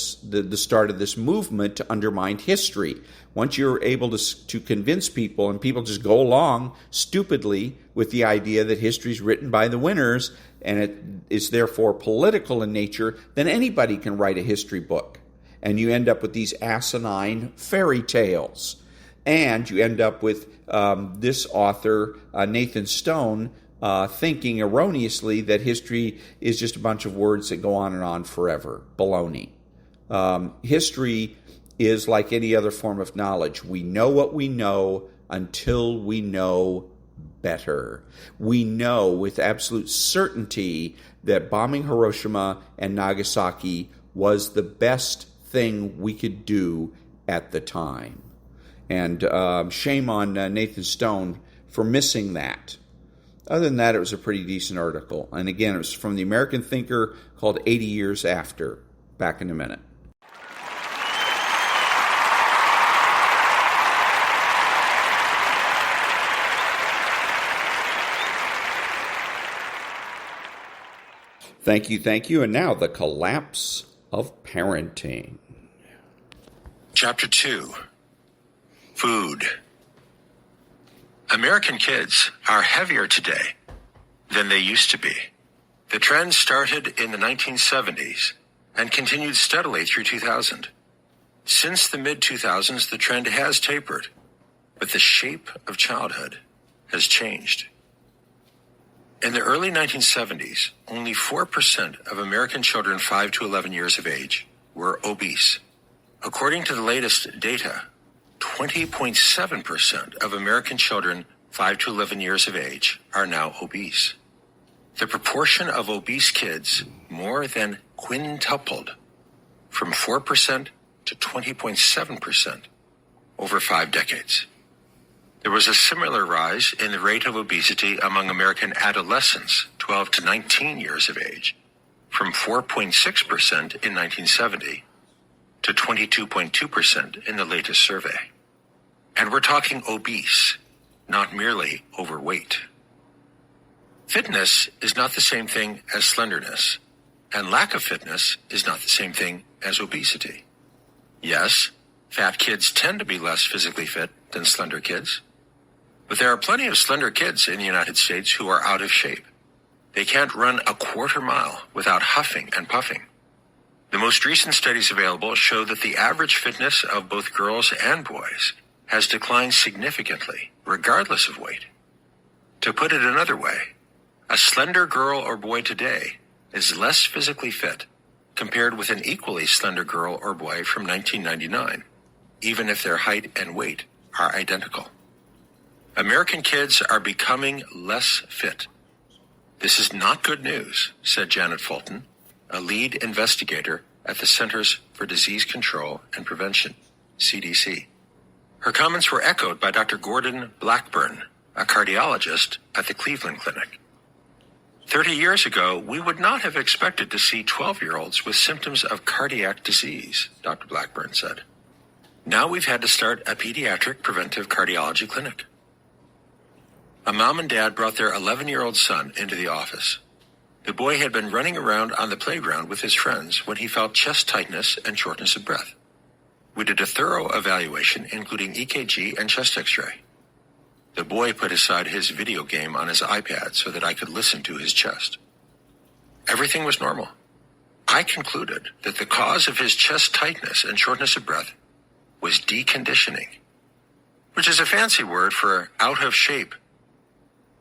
start of this movement to undermine history. Once you're able to convince people, and people just go along stupidly with the idea that history is written by the winners and it is therefore political in nature, then anybody can write a history book. And you end up with these asinine fairy tales. And you end up with this author, Nathan Stone, thinking erroneously that history is just a bunch of words that go on and on forever. Baloney. History is like any other form of knowledge. We know what we know until we know better. We know with absolute certainty that bombing Hiroshima and Nagasaki was the best thing we could do at the time. And shame on Nathan Stone for missing that. Other than that, it was a pretty decent article. And again, it was from the American Thinker called 80 Years After. Back in a minute. Thank you. And now, the collapse of parenting. Chapter 2. Food. American kids are heavier today than they used to be. The trend started in the 1970s and continued steadily through 2000. Since the mid-2000s, the trend has tapered, but the shape of childhood has changed. In the early 1970s, only 4% of American children 5 to 11 years of age were obese. According to the latest data, 20.7% of American children 5 to 11 years of age are now obese. The proportion of obese kids more than quintupled from 4% to 20.7% over 5 decades. There was a similar rise in the rate of obesity among American adolescents 12 to 19 years of age, from 4.6% in 1970 to 22.2% in the latest survey. And we're talking obese, not merely overweight. Fitness is not the same thing as slenderness, and lack of fitness is not the same thing as obesity. Yes, fat kids tend to be less physically fit than slender kids, but there are plenty of slender kids in the United States who are out of shape. They can't run a quarter mile without huffing and puffing. The most recent studies available show that the average fitness of both girls and boys has declined significantly, regardless of weight. To put it another way, a slender girl or boy today is less physically fit compared with an equally slender girl or boy from 1999, even if their height and weight are identical. American kids are becoming less fit. This is not good news, said Janet Fulton, a lead investigator at the Centers for Disease Control and Prevention, CDC. Her comments were echoed by Dr. Gordon Blackburn, a cardiologist at the Cleveland Clinic. 30 years ago, we would not have expected to see 12-year-olds with symptoms of cardiac disease, Dr. Blackburn said. Now we've had to start a pediatric preventive cardiology clinic. A mom and dad brought their 11-year-old son into the office. The boy had been running around on the playground with his friends when he felt chest tightness and shortness of breath. We did a thorough evaluation, including EKG and chest x-ray. The boy put aside his video game on his iPad so that I could listen to his chest. Everything was normal. I concluded that the cause of his chest tightness and shortness of breath was deconditioning, which is a fancy word for out of shape.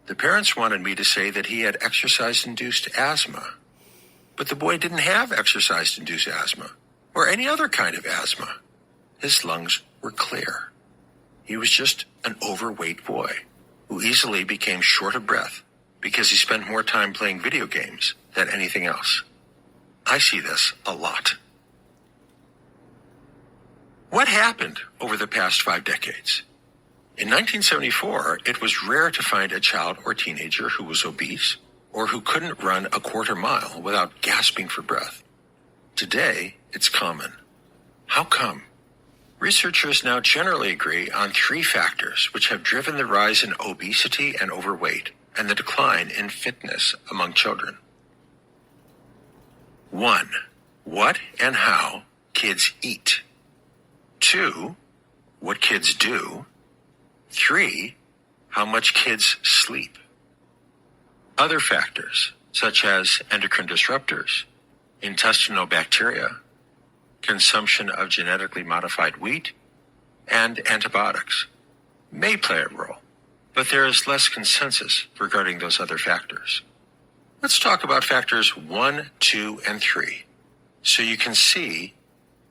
The parents wanted me to say that he had exercise-induced asthma, but the boy didn't have exercise-induced asthma or any other kind of asthma. His lungs were clear. He was just an overweight boy who easily became short of breath because he spent more time playing video games than anything else. I see this a lot. What happened over the past 5 decades? In 1974, it was rare to find a child or teenager who was obese or who couldn't run a quarter mile without gasping for breath. Today, it's common. How come? Researchers now generally agree on 3 factors which have driven the rise in obesity and overweight and the decline in fitness among children. 1. What and how kids eat. 2. What kids do. 3. How much kids sleep. Other factors, such as endocrine disruptors, intestinal bacteria, consumption of genetically modified wheat, and antibiotics, may play a role, but there is less consensus regarding those other factors. Let's talk about factors 1, 2, and 3, so you can see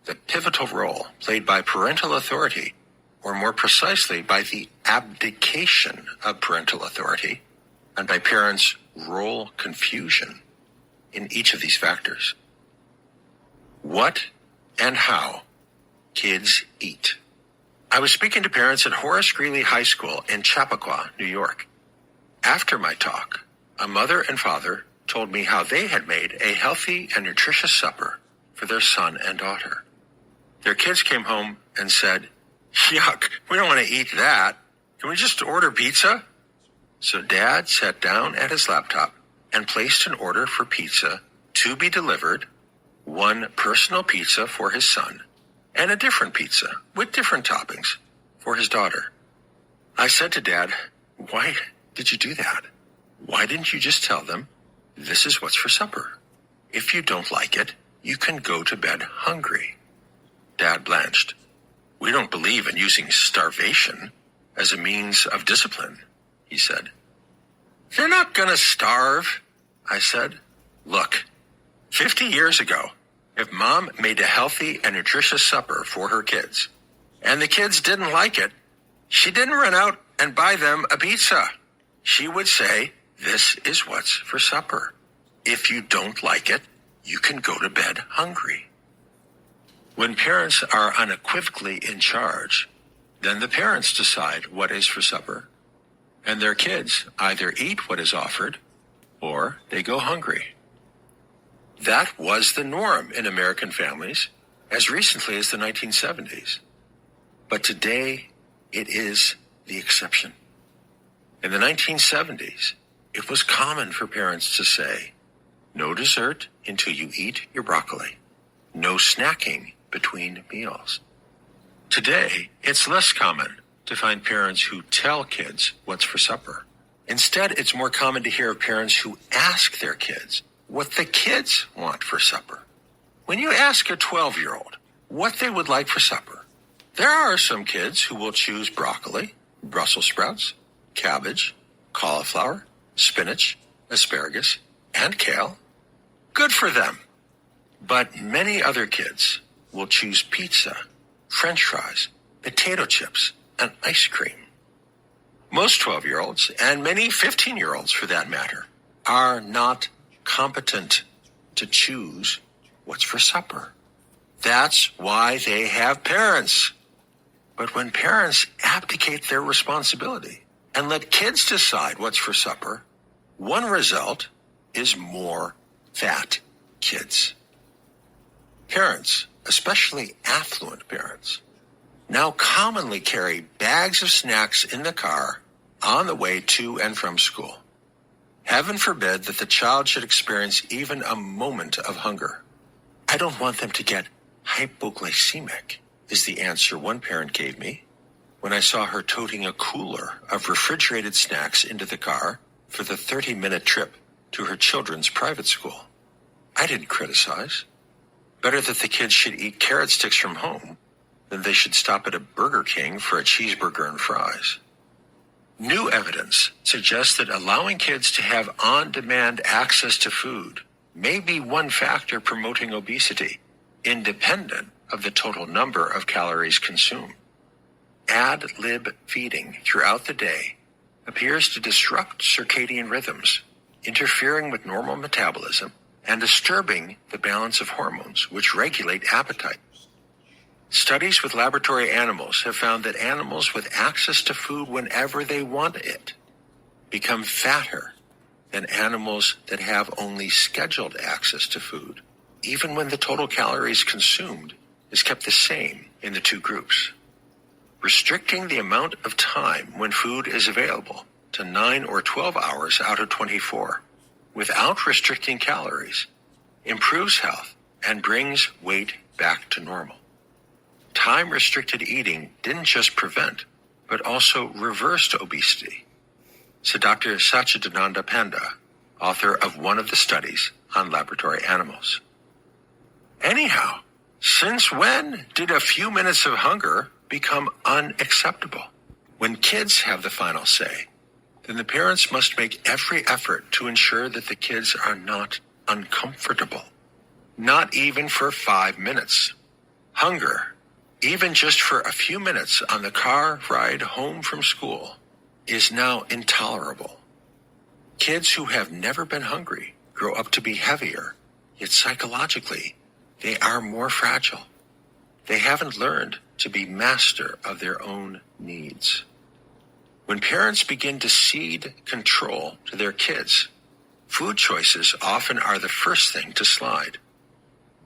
the pivotal role played by parental authority, or more precisely, by the abdication of parental authority, and by parents' role confusion in each of these factors. What and how kids eat. I was speaking to parents at Horace Greeley High School in Chappaqua, New York. After my talk, a mother and father told me how they had made a healthy and nutritious supper for their son and daughter. Their kids came home and said, "Yuck, we don't want to eat that. Can we just order pizza?" So Dad sat down at his laptop and placed an order for pizza to be delivered, 1 personal pizza for his son, and a different pizza with different toppings for his daughter. I said to Dad, "Why did you do that? Why didn't you just tell them, this is what's for supper? If you don't like it, you can go to bed hungry." Dad blanched. "We don't believe in using starvation as a means of discipline," he said. "They're not gonna starve," I said. "Look, 50 years ago, if Mom made a healthy and nutritious supper for her kids, and the kids didn't like it, she didn't run out and buy them a pizza. She would say, this is what's for supper. If you don't like it, you can go to bed hungry." When parents are unequivocally in charge, then the parents decide what is for supper, and their kids either eat what is offered or they go hungry. That was the norm in American families as recently as the 1970s. But today, it is the exception. In the 1970s, it was common for parents to say, "No dessert until you eat your broccoli. No snacking between meals." Today, it's less common to find parents who tell kids what's for supper. Instead, it's more common to hear of parents who ask their kids what the kids want for supper. When you ask a 12-year-old what they would like for supper, there are some kids who will choose broccoli, Brussels sprouts, cabbage, cauliflower, spinach, asparagus, and kale. Good for them. But many other kids will choose pizza, French fries, potato chips, and ice cream. Most 12-year-olds, and many 15-year-olds for that matter, are not competent to choose what's for supper. That's why they have parents. But when parents abdicate their responsibility and let kids decide what's for supper, one result is more fat kids. Parents, especially affluent parents, now commonly carry bags of snacks in the car on the way to and from school. Heaven forbid that the child should experience even a moment of hunger. "I don't want them to get hypoglycemic," is the answer one parent gave me when I saw her toting a cooler of refrigerated snacks into the car for the 30-minute trip to her children's private school. I didn't criticize. Better that the kids should eat carrot sticks from home than they should stop at a Burger King for a cheeseburger and fries. New evidence suggests that allowing kids to have on-demand access to food may be one factor promoting obesity, independent of the total number of calories consumed. Ad-lib feeding throughout the day appears to disrupt circadian rhythms, interfering with normal metabolism and disturbing the balance of hormones which regulate appetite. Studies with laboratory animals have found that animals with access to food whenever they want it become fatter than animals that have only scheduled access to food even when the total calories consumed is kept the same in the two groups. Restricting the amount of time when food is available to 9 or 12 hours out of 24, without restricting calories, improves health and brings weight back to normal. Time-restricted eating didn't just prevent, but also reversed obesity, said Dr. Satchidananda Panda, author of one of the studies on laboratory animals. Anyhow, since when did a few minutes of hunger become unacceptable? When kids have the final say, then the parents must make every effort to ensure that the kids are not uncomfortable, not even for 5 minutes. Hunger, even just for a few minutes on the car ride home from school, is now intolerable. Kids who have never been hungry grow up to be heavier, yet psychologically, they are more fragile. They haven't learned to be master of their own needs. When parents begin to cede control to their kids, food choices often are the first thing to slide.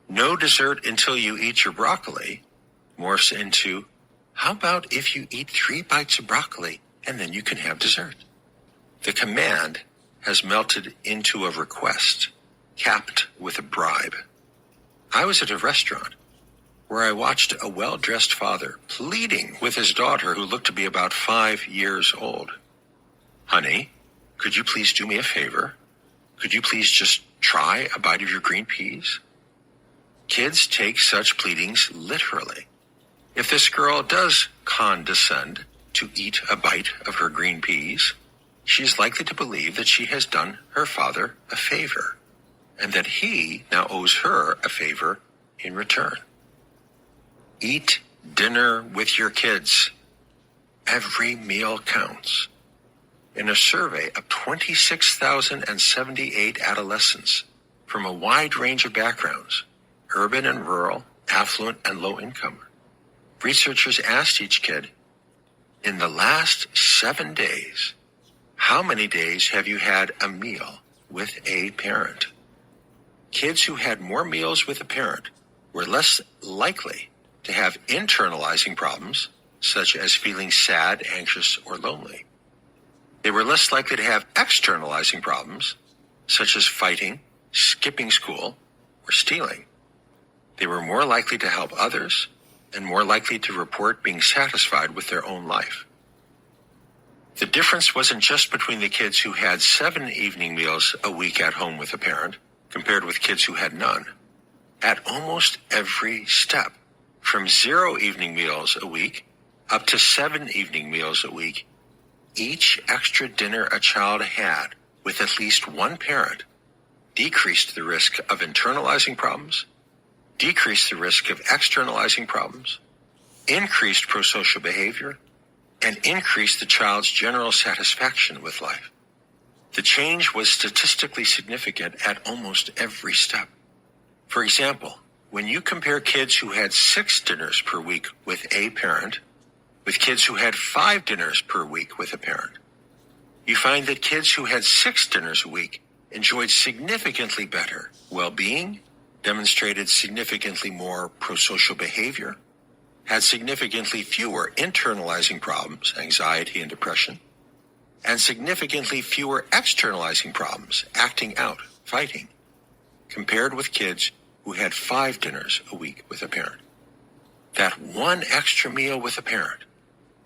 No dessert until you eat your broccoli morphs into, how about if you eat 3 bites of broccoli and then you can have dessert? The command has melted into a request, capped with a bribe. I was at a restaurant where I watched a well-dressed father pleading with his daughter who looked to be about 5 years old. Honey, could you please do me a favor? Could you please just try a bite of your green peas? Kids take such pleadings literally. If this girl does condescend to eat a bite of her green peas, she is likely to believe that she has done her father a favor, and that he now owes her a favor in return. Eat dinner with your kids. Every meal counts. In a survey of 26,078 adolescents from a wide range of backgrounds, urban and rural, affluent and low income, researchers asked each kid, in the last 7 days, how many days have you had a meal with a parent? Kids who had more meals with a parent were less likely to have internalizing problems, such as feeling sad, anxious, or lonely. They were less likely to have externalizing problems, such as fighting, skipping school, or stealing. They were more likely to help others and more likely to report being satisfied with their own life. The difference wasn't just between the kids who had 7 evening meals a week at home with a parent compared with kids who had none. At almost every step, from 0 evening meals a week up to 7 evening meals a week, each extra dinner a child had with at least one parent decreased the risk of internalizing problems, decreased the risk of externalizing problems, increased prosocial behavior, and increased the child's general satisfaction with life. The change was statistically significant at almost every step. For example, when you compare kids who had 6 dinners per week with a parent with kids who had 5 dinners per week with a parent, you find that kids who had 6 dinners a week enjoyed significantly better well-being, demonstrated significantly more prosocial behavior, had significantly fewer internalizing problems, anxiety and depression, and significantly fewer externalizing problems, acting out, fighting, compared with kids who had 5 dinners a week with a parent. That one extra meal with a parent,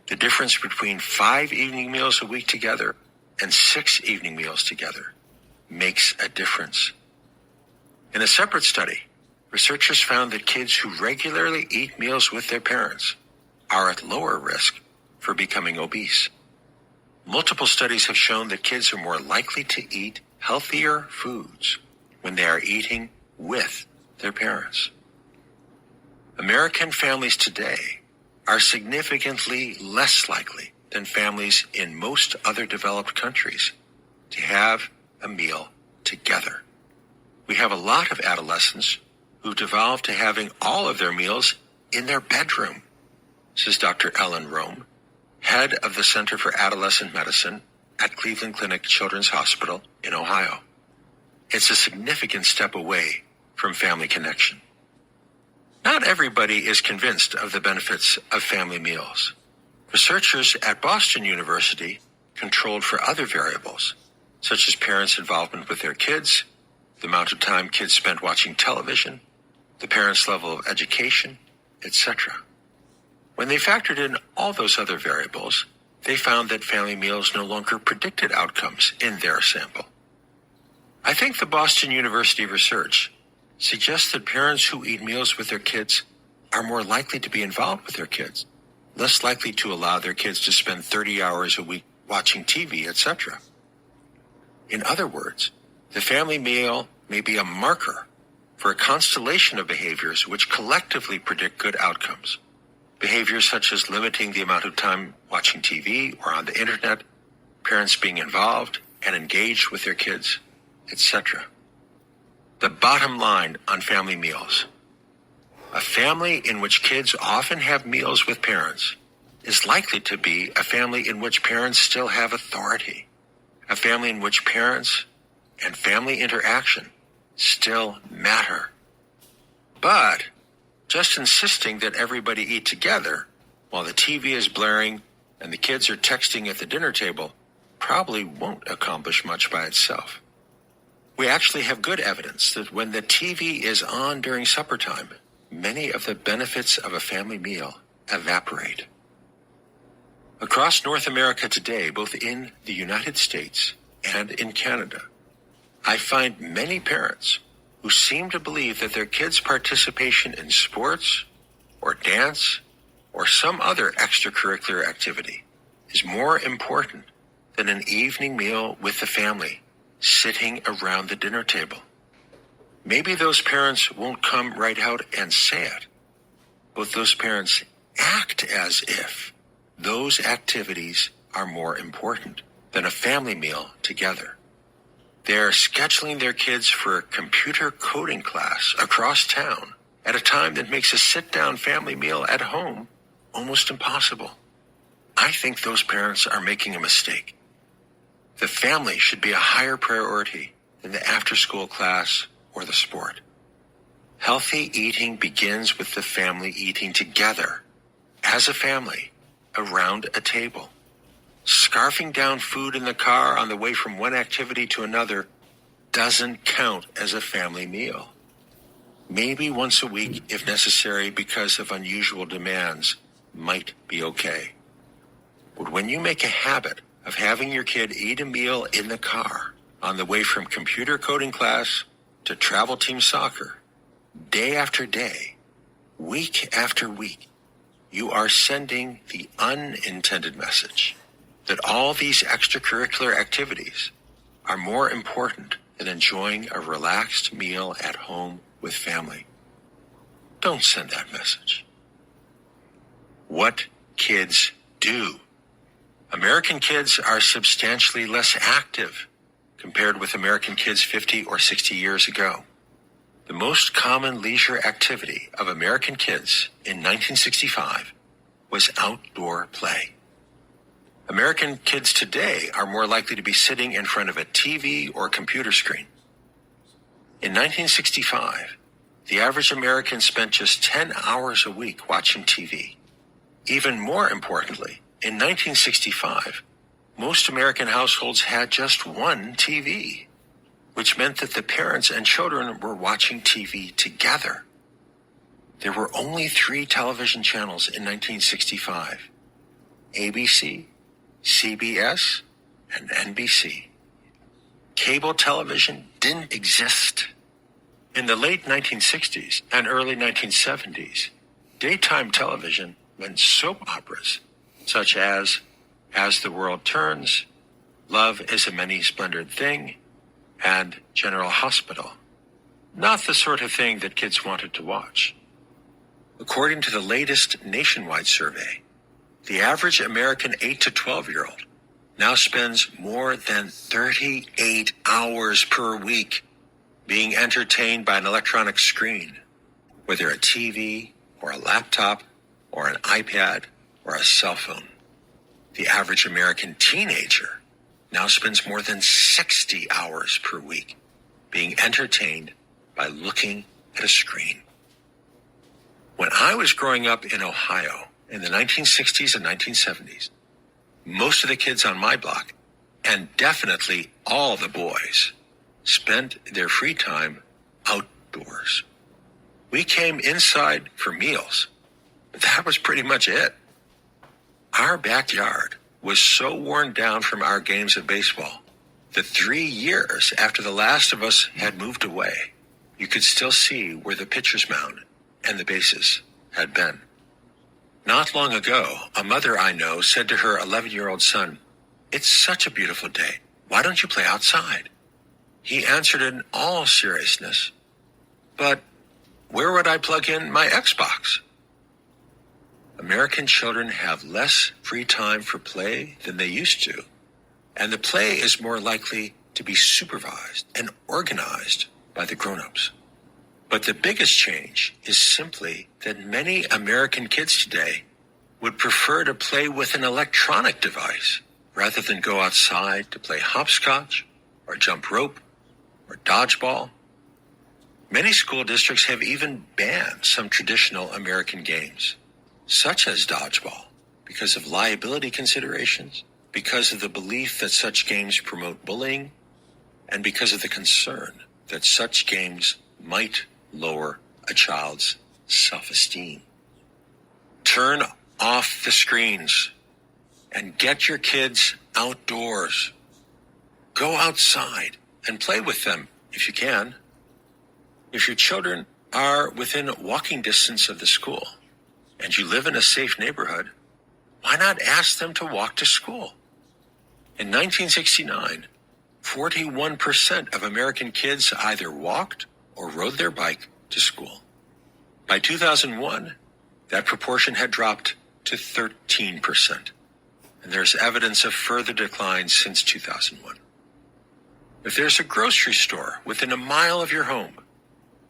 the difference between 5 evening meals a week together and 6 evening meals together, makes a difference. In a separate study, researchers found that kids who regularly eat meals with their parents are at lower risk for becoming obese. Multiple studies have shown that kids are more likely to eat healthier foods when they are eating with their parents. American families today are significantly less likely than families in most other developed countries to have a meal together. We have a lot of adolescents who devolved to having all of their meals in their bedroom, says Dr. Ellen Rome, head of the Center for Adolescent Medicine at Cleveland Clinic Children's Hospital in Ohio. It's a significant step away from family connection. Not everybody is convinced of the benefits of family meals. Researchers at Boston University controlled for other variables, such as parents' involvement with their kids, the amount of time kids spent watching television, the parents' level of education, etc. When they factored in all those other variables, they found that family meals no longer predicted outcomes in their sample. I think the Boston University research suggests that parents who eat meals with their kids are more likely to be involved with their kids, less likely to allow their kids to spend 30 hours a week watching TV, etc. In other words, the family meal may be a marker for a constellation of behaviors which collectively predict good outcomes. Behaviors such as limiting the amount of time watching TV or on the internet, parents being involved and engaged with their kids, etc. The bottom line on family meals: a family in which kids often have meals with parents is likely to be a family in which parents still have authority, a family in which parents and family interaction still matter. But just insisting that everybody eat together while the TV is blaring and the kids are texting at the dinner table probably won't accomplish much by itself. We actually have good evidence that when the TV is on during supper time, many of the benefits of a family meal evaporate. Across North America today, both in the United States and in Canada, I find many parents who seem to believe that their kids' participation in sports or dance or some other extracurricular activity is more important than an evening meal with the family sitting around the dinner table. Maybe those parents won't come right out and say it, but those parents act as if those activities are more important than a family meal together. They're scheduling their kids for a computer coding class across town at a time that makes a sit-down family meal at home almost impossible. I think those parents are making a mistake. The family should be a higher priority than the after-school class or the sport. Healthy eating begins with the family eating together, as a family, around a table. Scarfing down food in the car on the way from one activity to another doesn't count as a family meal. Maybe once a week, if necessary because of unusual demands, might be okay. But when you make a habit of having your kid eat a meal in the car on the way from computer coding class to travel team soccer, day after day, week after week, you are sending the unintended message that all these extracurricular activities are more important than enjoying a relaxed meal at home with family. Don't send that message. What kids do. American kids are substantially less active compared with American kids 50 or 60 years ago. The most common leisure activity of American kids in 1965 was outdoor play. American kids today are more likely to be sitting in front of a TV or computer screen. In 1965, the average American spent just 10 hours a week watching TV. Even more importantly, in 1965, most American households had just one TV, which meant that the parents and children were watching TV together. There were only 3 television channels in 1965: ABC, CBS, and NBC. Cable television didn't exist. In the late 1960s and early 1970s, daytime television meant soap operas such as the World Turns, Love is a Many-Splendored Thing, and General Hospital. Not the sort of thing that kids wanted to watch. According to the latest nationwide survey, the average American 8 to 12-year-old now spends more than 38 hours per week being entertained by an electronic screen, whether a TV or a laptop or an iPad or a cell phone. The average American teenager now spends more than 60 hours per week being entertained by looking at a screen. When I was growing up in Ohio in the 1960s and 1970s, most of the kids on my block, and definitely all the boys, spent their free time outdoors. We came inside for meals, but that was pretty much it. Our backyard was so worn down from our games of baseball that 3 years after the last of us had moved away, you could still see where the pitcher's mound and the bases had been. Not long ago, a mother I know said to her 11-year-old son, "It's such a beautiful day. Why don't you play outside?" He answered in all seriousness, "But where would I plug in my Xbox?" American children have less free time for play than they used to, and the play is more likely to be supervised and organized by the grown-ups. But the biggest change is simply that many American kids today would prefer to play with an electronic device rather than go outside to play hopscotch or jump rope or dodgeball. Many school districts have even banned some traditional American games, such as dodgeball, because of liability considerations, because of the belief that such games promote bullying, and because of the concern that such games might lower a child's self-esteem. Turn off the screens and get your kids outdoors. Go outside and play with them if you can. If your children are within walking distance of the school and you live in a safe neighborhood, why not ask them to walk to school? In 1969, 41% of American kids either walked or rode their bike to school. By 2001, that proportion had dropped to 13%, and there's evidence of further declines since 2001. If there's a grocery store within a mile of your home,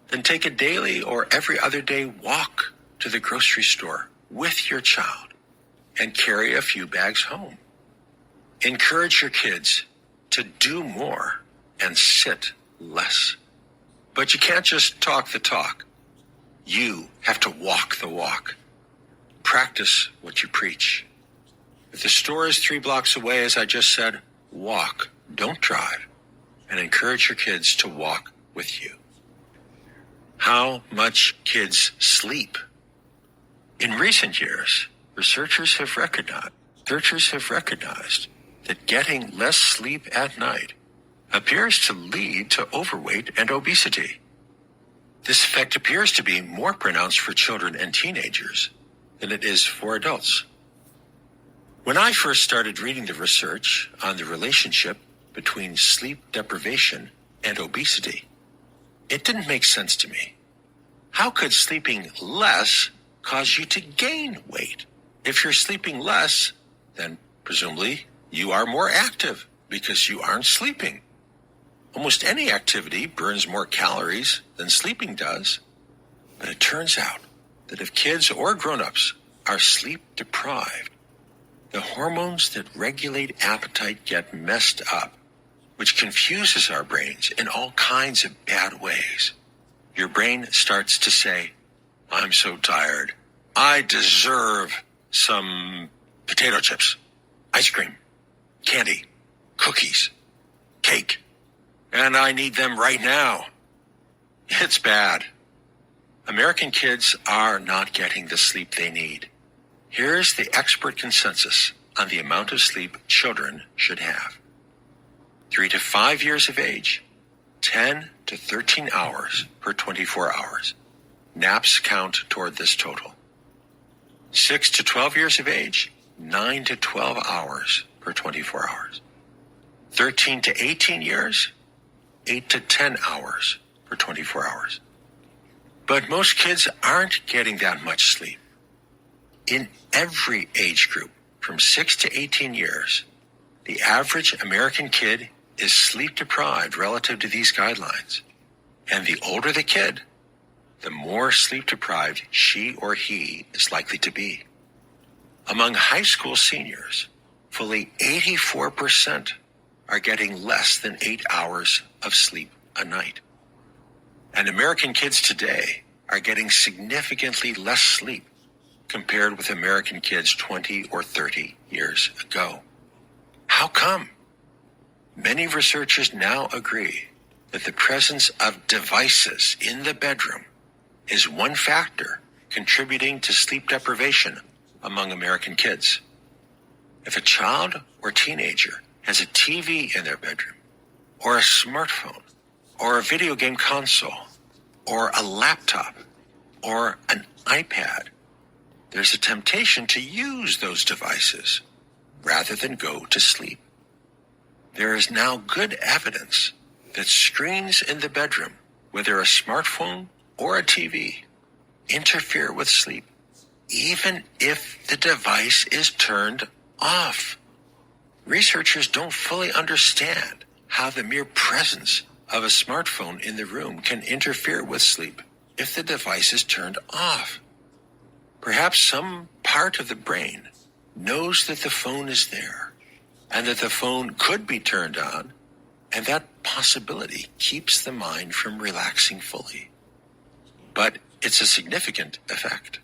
then take a daily or every other day walk to the grocery store with your child and carry a few bags home. Encourage your kids to do more and sit less. But you can't just talk the talk. You have to walk the walk. Practice what you preach. If the store is 3 blocks away, as I just said, walk, don't drive, and encourage your kids to walk with you. How much kids sleep? In recent years, researchers have recognized that getting less sleep at night appears to lead to overweight and obesity. This effect appears to be more pronounced for children and teenagers than it is for adults. When I first started reading the research on the relationship between sleep deprivation and obesity, it didn't make sense to me. How could sleeping less cause you to gain weight? If you're sleeping less, then presumably you are more active because you aren't sleeping. Almost any activity burns more calories than sleeping does. But it turns out that if kids or grown-ups are sleep deprived, the hormones that regulate appetite get messed up, which confuses our brains in all kinds of bad ways. Your brain starts to say, "I'm so tired. I deserve some potato chips, ice cream, candy, cookies, cake, and I need them right now." It's bad. American kids are not getting the sleep they need. Here's the expert consensus on the amount of sleep children should have. 3 to 5 years of age, 10 to 13 hours per 24 hours. Naps count toward this total. 6 to 12 years of age, 9 to 12 hours per 24 hours. 13 to 18 years, 8 to 10 hours per 24 hours. But most kids aren't getting that much sleep. In every age group, from 6 to 18 years, the average American kid is sleep deprived relative to these guidelines. And the older the kid, the more sleep deprived she or he is likely to be. Among high school seniors, fully 84% are getting less than 8 hours of sleep a night. And American kids today are getting significantly less sleep compared with American kids 20 or 30 years ago. How come? Many researchers now agree that the presence of devices in the bedroom is one factor contributing to sleep deprivation among American kids. If a child or teenager has a TV in their bedroom, or a smartphone, or a video game console, or a laptop, or an iPad, there's a temptation to use those devices rather than go to sleep. There is now good evidence that screens in the bedroom, whether a smartphone or a TV, interfere with sleep, even if the device is turned off. Researchers don't fully understand how the mere presence of a smartphone in the room can interfere with sleep if the device is turned off. Perhaps some part of the brain knows that the phone is there and that the phone could be turned on, and that possibility keeps the mind from relaxing fully. But it's a significant effect.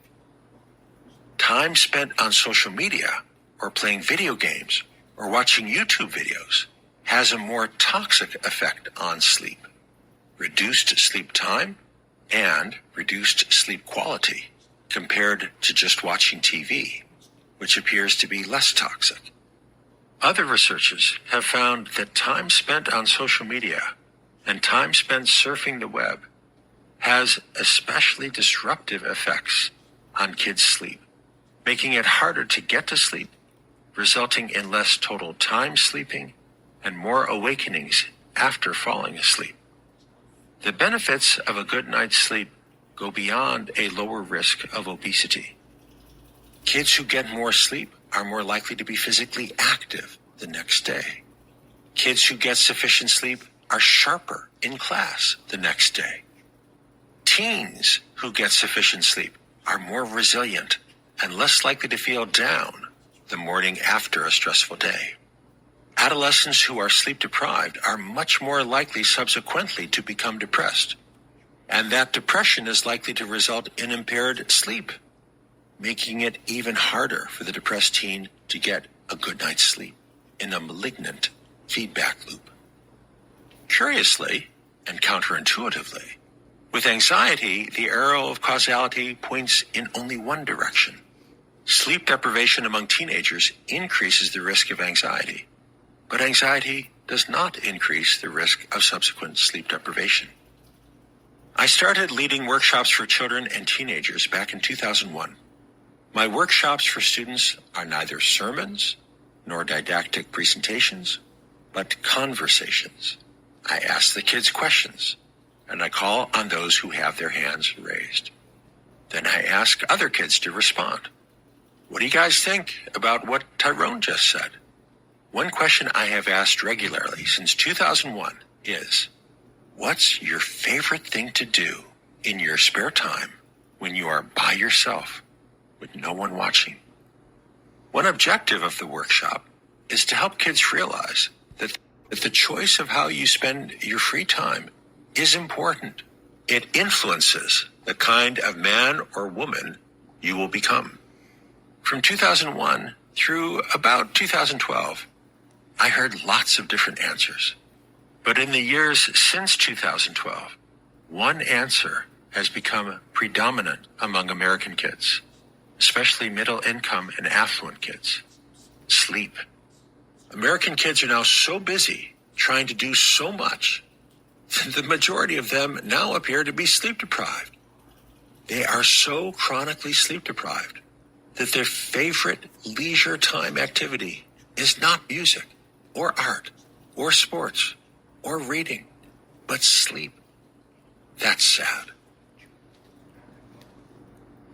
Time spent on social media or playing video games or watching YouTube videos has a more toxic effect on sleep. Reduced sleep time and reduced sleep quality compared to just watching TV, which appears to be less toxic. Other researchers have found that time spent on social media and time spent surfing the web has especially disruptive effects on kids' sleep, making it harder to get to sleep, resulting in less total time sleeping and more awakenings after falling asleep. The benefits of a good night's sleep go beyond a lower risk of obesity. Kids who get more sleep are more likely to be physically active the next day. Kids who get sufficient sleep are sharper in class the next day. Teens who get sufficient sleep are more resilient and less likely to feel down the morning after a stressful day. Adolescents who are sleep deprived are much more likely subsequently to become depressed, and that depression is likely to result in impaired sleep, making it even harder for the depressed teen to get a good night's sleep in a malignant feedback loop. Curiously and counterintuitively, with anxiety, the arrow of causality points in only one direction. Sleep deprivation among teenagers increases the risk of anxiety, but anxiety does not increase the risk of subsequent sleep deprivation. I started leading workshops for children and teenagers back in 2001. My workshops for students are neither sermons nor didactic presentations, but conversations. I ask the kids questions, and I call on those who have their hands raised. Then I ask other kids to respond. What do you guys think about what Tyrone just said? One question I have asked regularly since 2001 is, what's your favorite thing to do in your spare time when you are by yourself with no one watching? One objective of the workshop is to help kids realize that the choice of how you spend your free time is important. It influences the kind of man or woman you will become. From 2001 through about 2012, I heard lots of different answers. But in the years since 2012, one answer has become predominant among American kids, especially middle-income and affluent kids: sleep. American kids are now so busy trying to do so much that the majority of them now appear to be sleep deprived. They are so chronically sleep deprived that their favorite leisure time activity is not music or art or sports or reading, but sleep. That's sad.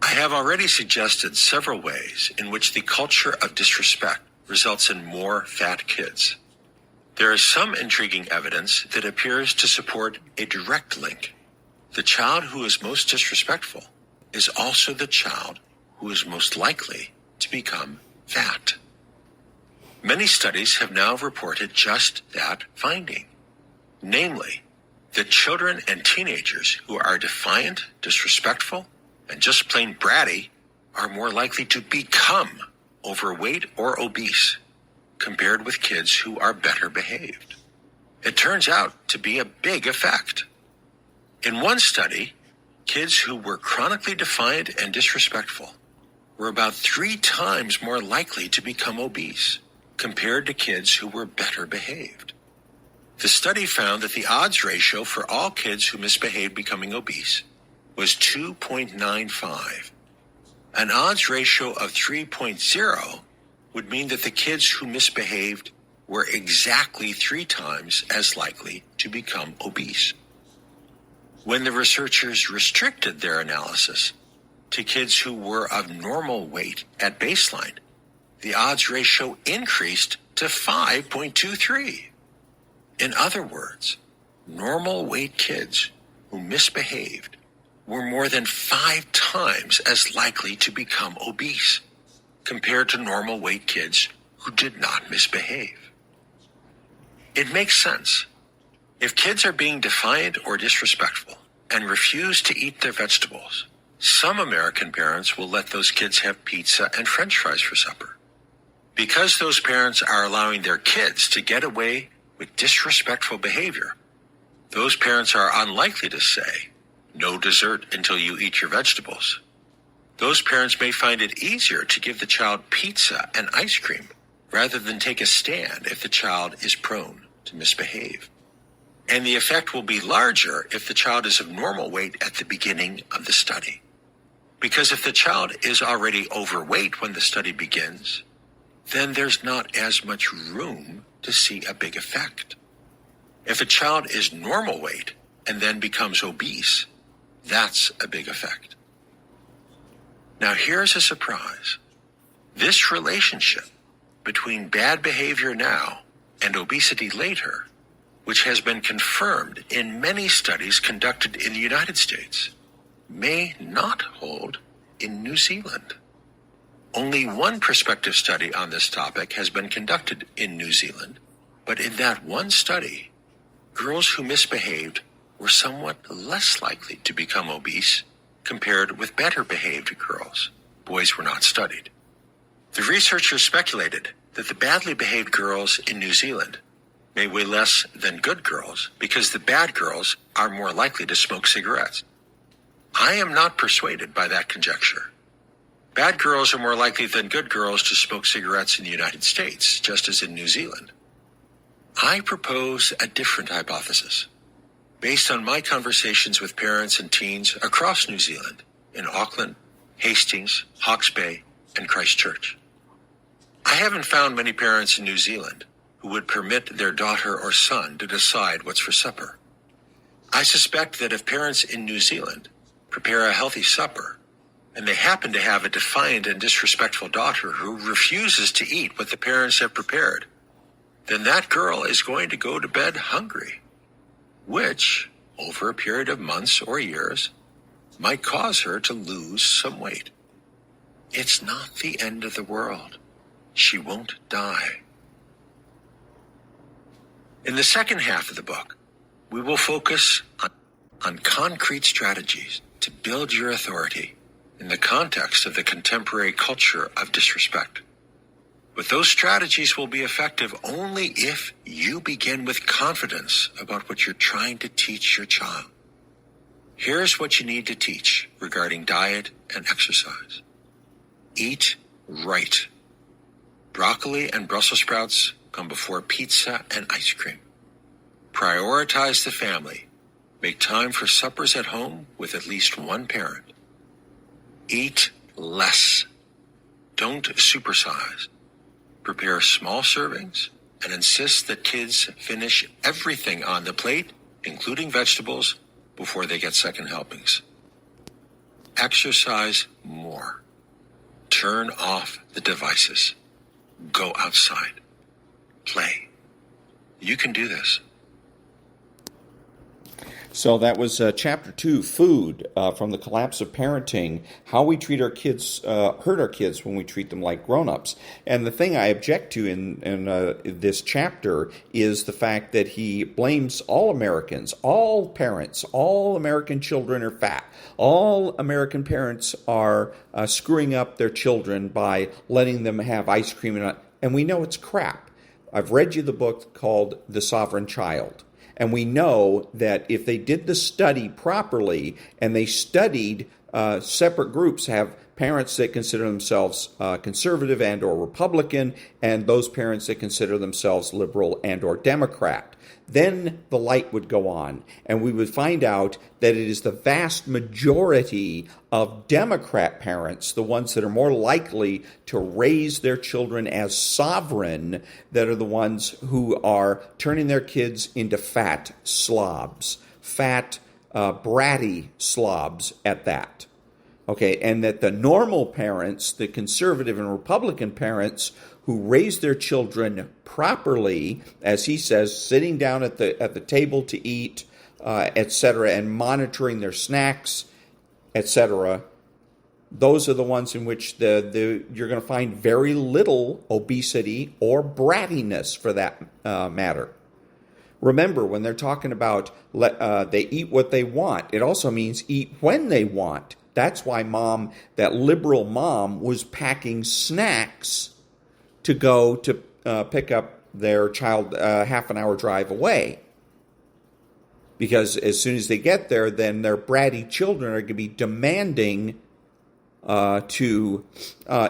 I have already suggested several ways in which the culture of disrespect results in more fat kids. There is some intriguing evidence that appears to support a direct link. The child who is most disrespectful is also the child who is most likely to become fat. Many studies have now reported just that finding, namely, that children and teenagers who are defiant, disrespectful, and just plain bratty are more likely to become overweight or obese compared with kids who are better behaved. It turns out to be a big effect. In one study, kids who were chronically defiant and disrespectful were about 3 times more likely to become obese compared to kids who were better behaved. The study found that the odds ratio for all kids who misbehaved becoming obese was 2.95. An odds ratio of 3.0 would mean that the kids who misbehaved were exactly 3 times as likely to become obese. When the researchers restricted their analysis to kids who were of normal weight at baseline, the odds ratio increased to 5.23. In other words, normal weight kids who misbehaved were more than 5 times as likely to become obese compared to normal weight kids who did not misbehave. It makes sense. If kids are being defiant or disrespectful and refuse to eat their vegetables, some American parents will let those kids have pizza and French fries for supper. Because those parents are allowing their kids to get away with disrespectful behavior, those parents are unlikely to say, "No dessert until you eat your vegetables." Those parents may find it easier to give the child pizza and ice cream rather than take a stand if the child is prone to misbehave. And the effect will be larger if the child is of normal weight at the beginning of the study. Because if the child is already overweight when the study begins, then there's not as much room to see a big effect. If a child is normal weight and then becomes obese, that's a big effect. Now here's a surprise. This relationship between bad behavior now and obesity later, which has been confirmed in many studies conducted in the United States, may not hold in New Zealand. Only one prospective study on this topic has been conducted in New Zealand, but in that one study, girls who misbehaved were somewhat less likely to become obese compared with better behaved girls. Boys were not studied. The researchers speculated that the badly behaved girls in New Zealand may weigh less than good girls because the bad girls are more likely to smoke cigarettes. I am not persuaded by that conjecture. Bad girls are more likely than good girls to smoke cigarettes in the United States, just as in New Zealand. I propose a different hypothesis, based on my conversations with parents and teens across New Zealand, in Auckland, Hastings, Hawke's Bay, and Christchurch. I haven't found many parents in New Zealand who would permit their daughter or son to decide what's for supper. I suspect that if parents in New Zealand prepare a healthy supper, and they happen to have a defiant and disrespectful daughter who refuses to eat what the parents have prepared, then that girl is going to go to bed hungry, which, over a period of months or years, might cause her to lose some weight. It's not the end of the world. She won't die. In the second half of the book, we will focus on concrete strategies to build your authority in the context of the contemporary culture of disrespect. But those strategies will be effective only if you begin with confidence about what you're trying to teach your child. Here's what you need to teach regarding diet and exercise. Eat right. Broccoli and Brussels sprouts come before pizza and ice cream. Prioritize the family. Make time for suppers at home with at least one parent. Eat less. Don't supersize. Prepare small servings and insist that kids finish everything on the plate, including vegetables, before they get second helpings. Exercise more. Turn off the devices. Go outside. Play. You can do this. So that was Chapter 2, Food, from The Collapse of Parenting, How We Treat Our Kids, Hurt Our Kids When We Treat Them Like Grown-Ups. And the thing I object to in this chapter is the fact that he blames all Americans, all parents, all American children are fat. All American parents are screwing up their children by letting them have ice cream, and we know it's crap. I've read you the book called The Sovereign Child. And we know that if they did the study properly and they studied separate groups, have parents that consider themselves conservative and or Republican, and those parents that consider themselves liberal and or Democrat, then the light would go on, and we would find out that it is the vast majority of Democrat parents, the ones that are more likely to raise their children as sovereign, that are the ones who are turning their kids into fat slobs, fat, bratty slobs at that. Okay, and that the normal parents, the conservative and Republican parents who raise their children properly, as he says, sitting down at the table to eat, etc., and monitoring their snacks, etc., those are the ones in which you're going to find very little obesity or brattiness, for that matter. Remember, when they're talking about they eat what they want, it also means eat when they want. That's why that liberal mom, was packing snacks to go to pick up their child half an hour drive away. Because as soon as they get there, then their bratty children are going to be demanding to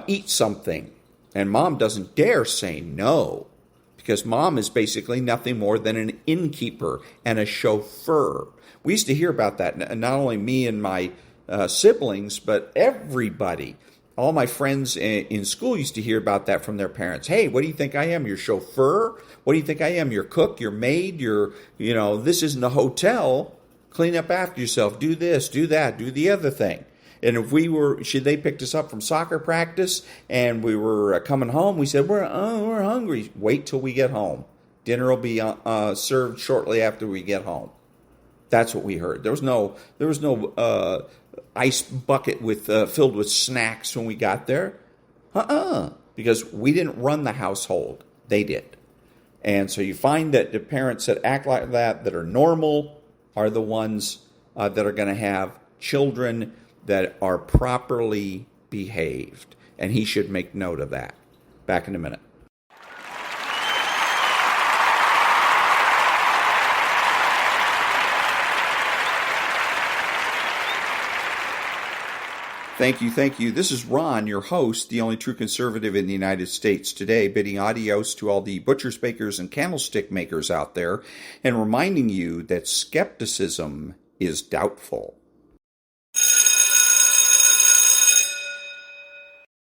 eat something. And mom doesn't dare say no, because mom is basically nothing more than an innkeeper and a chauffeur. We used to hear about that, not only me and my siblings, but everybody. All my friends in school used to hear about that from their parents. Hey, what do you think I am, your chauffeur? What do you think I am, your cook, your maid, this isn't a hotel. Clean up after yourself. Do this, do that, do the other thing. And if they picked us up from soccer practice and we were coming home, we said, we're hungry. Wait till we get home. Dinner will be served shortly after we get home. That's what we heard. There was no ice bucket filled with snacks when we got there. Because we didn't run the household. They did. And so you find that the parents that act like that are normal, are the ones that are going to have children that are properly behaved. And he should make note of that. Back in a minute. Thank you. This is Ron, your host, the only true conservative in the United States today, bidding adios to all the butchers, bakers, and candlestick makers out there, and reminding you that skepticism is doubtful.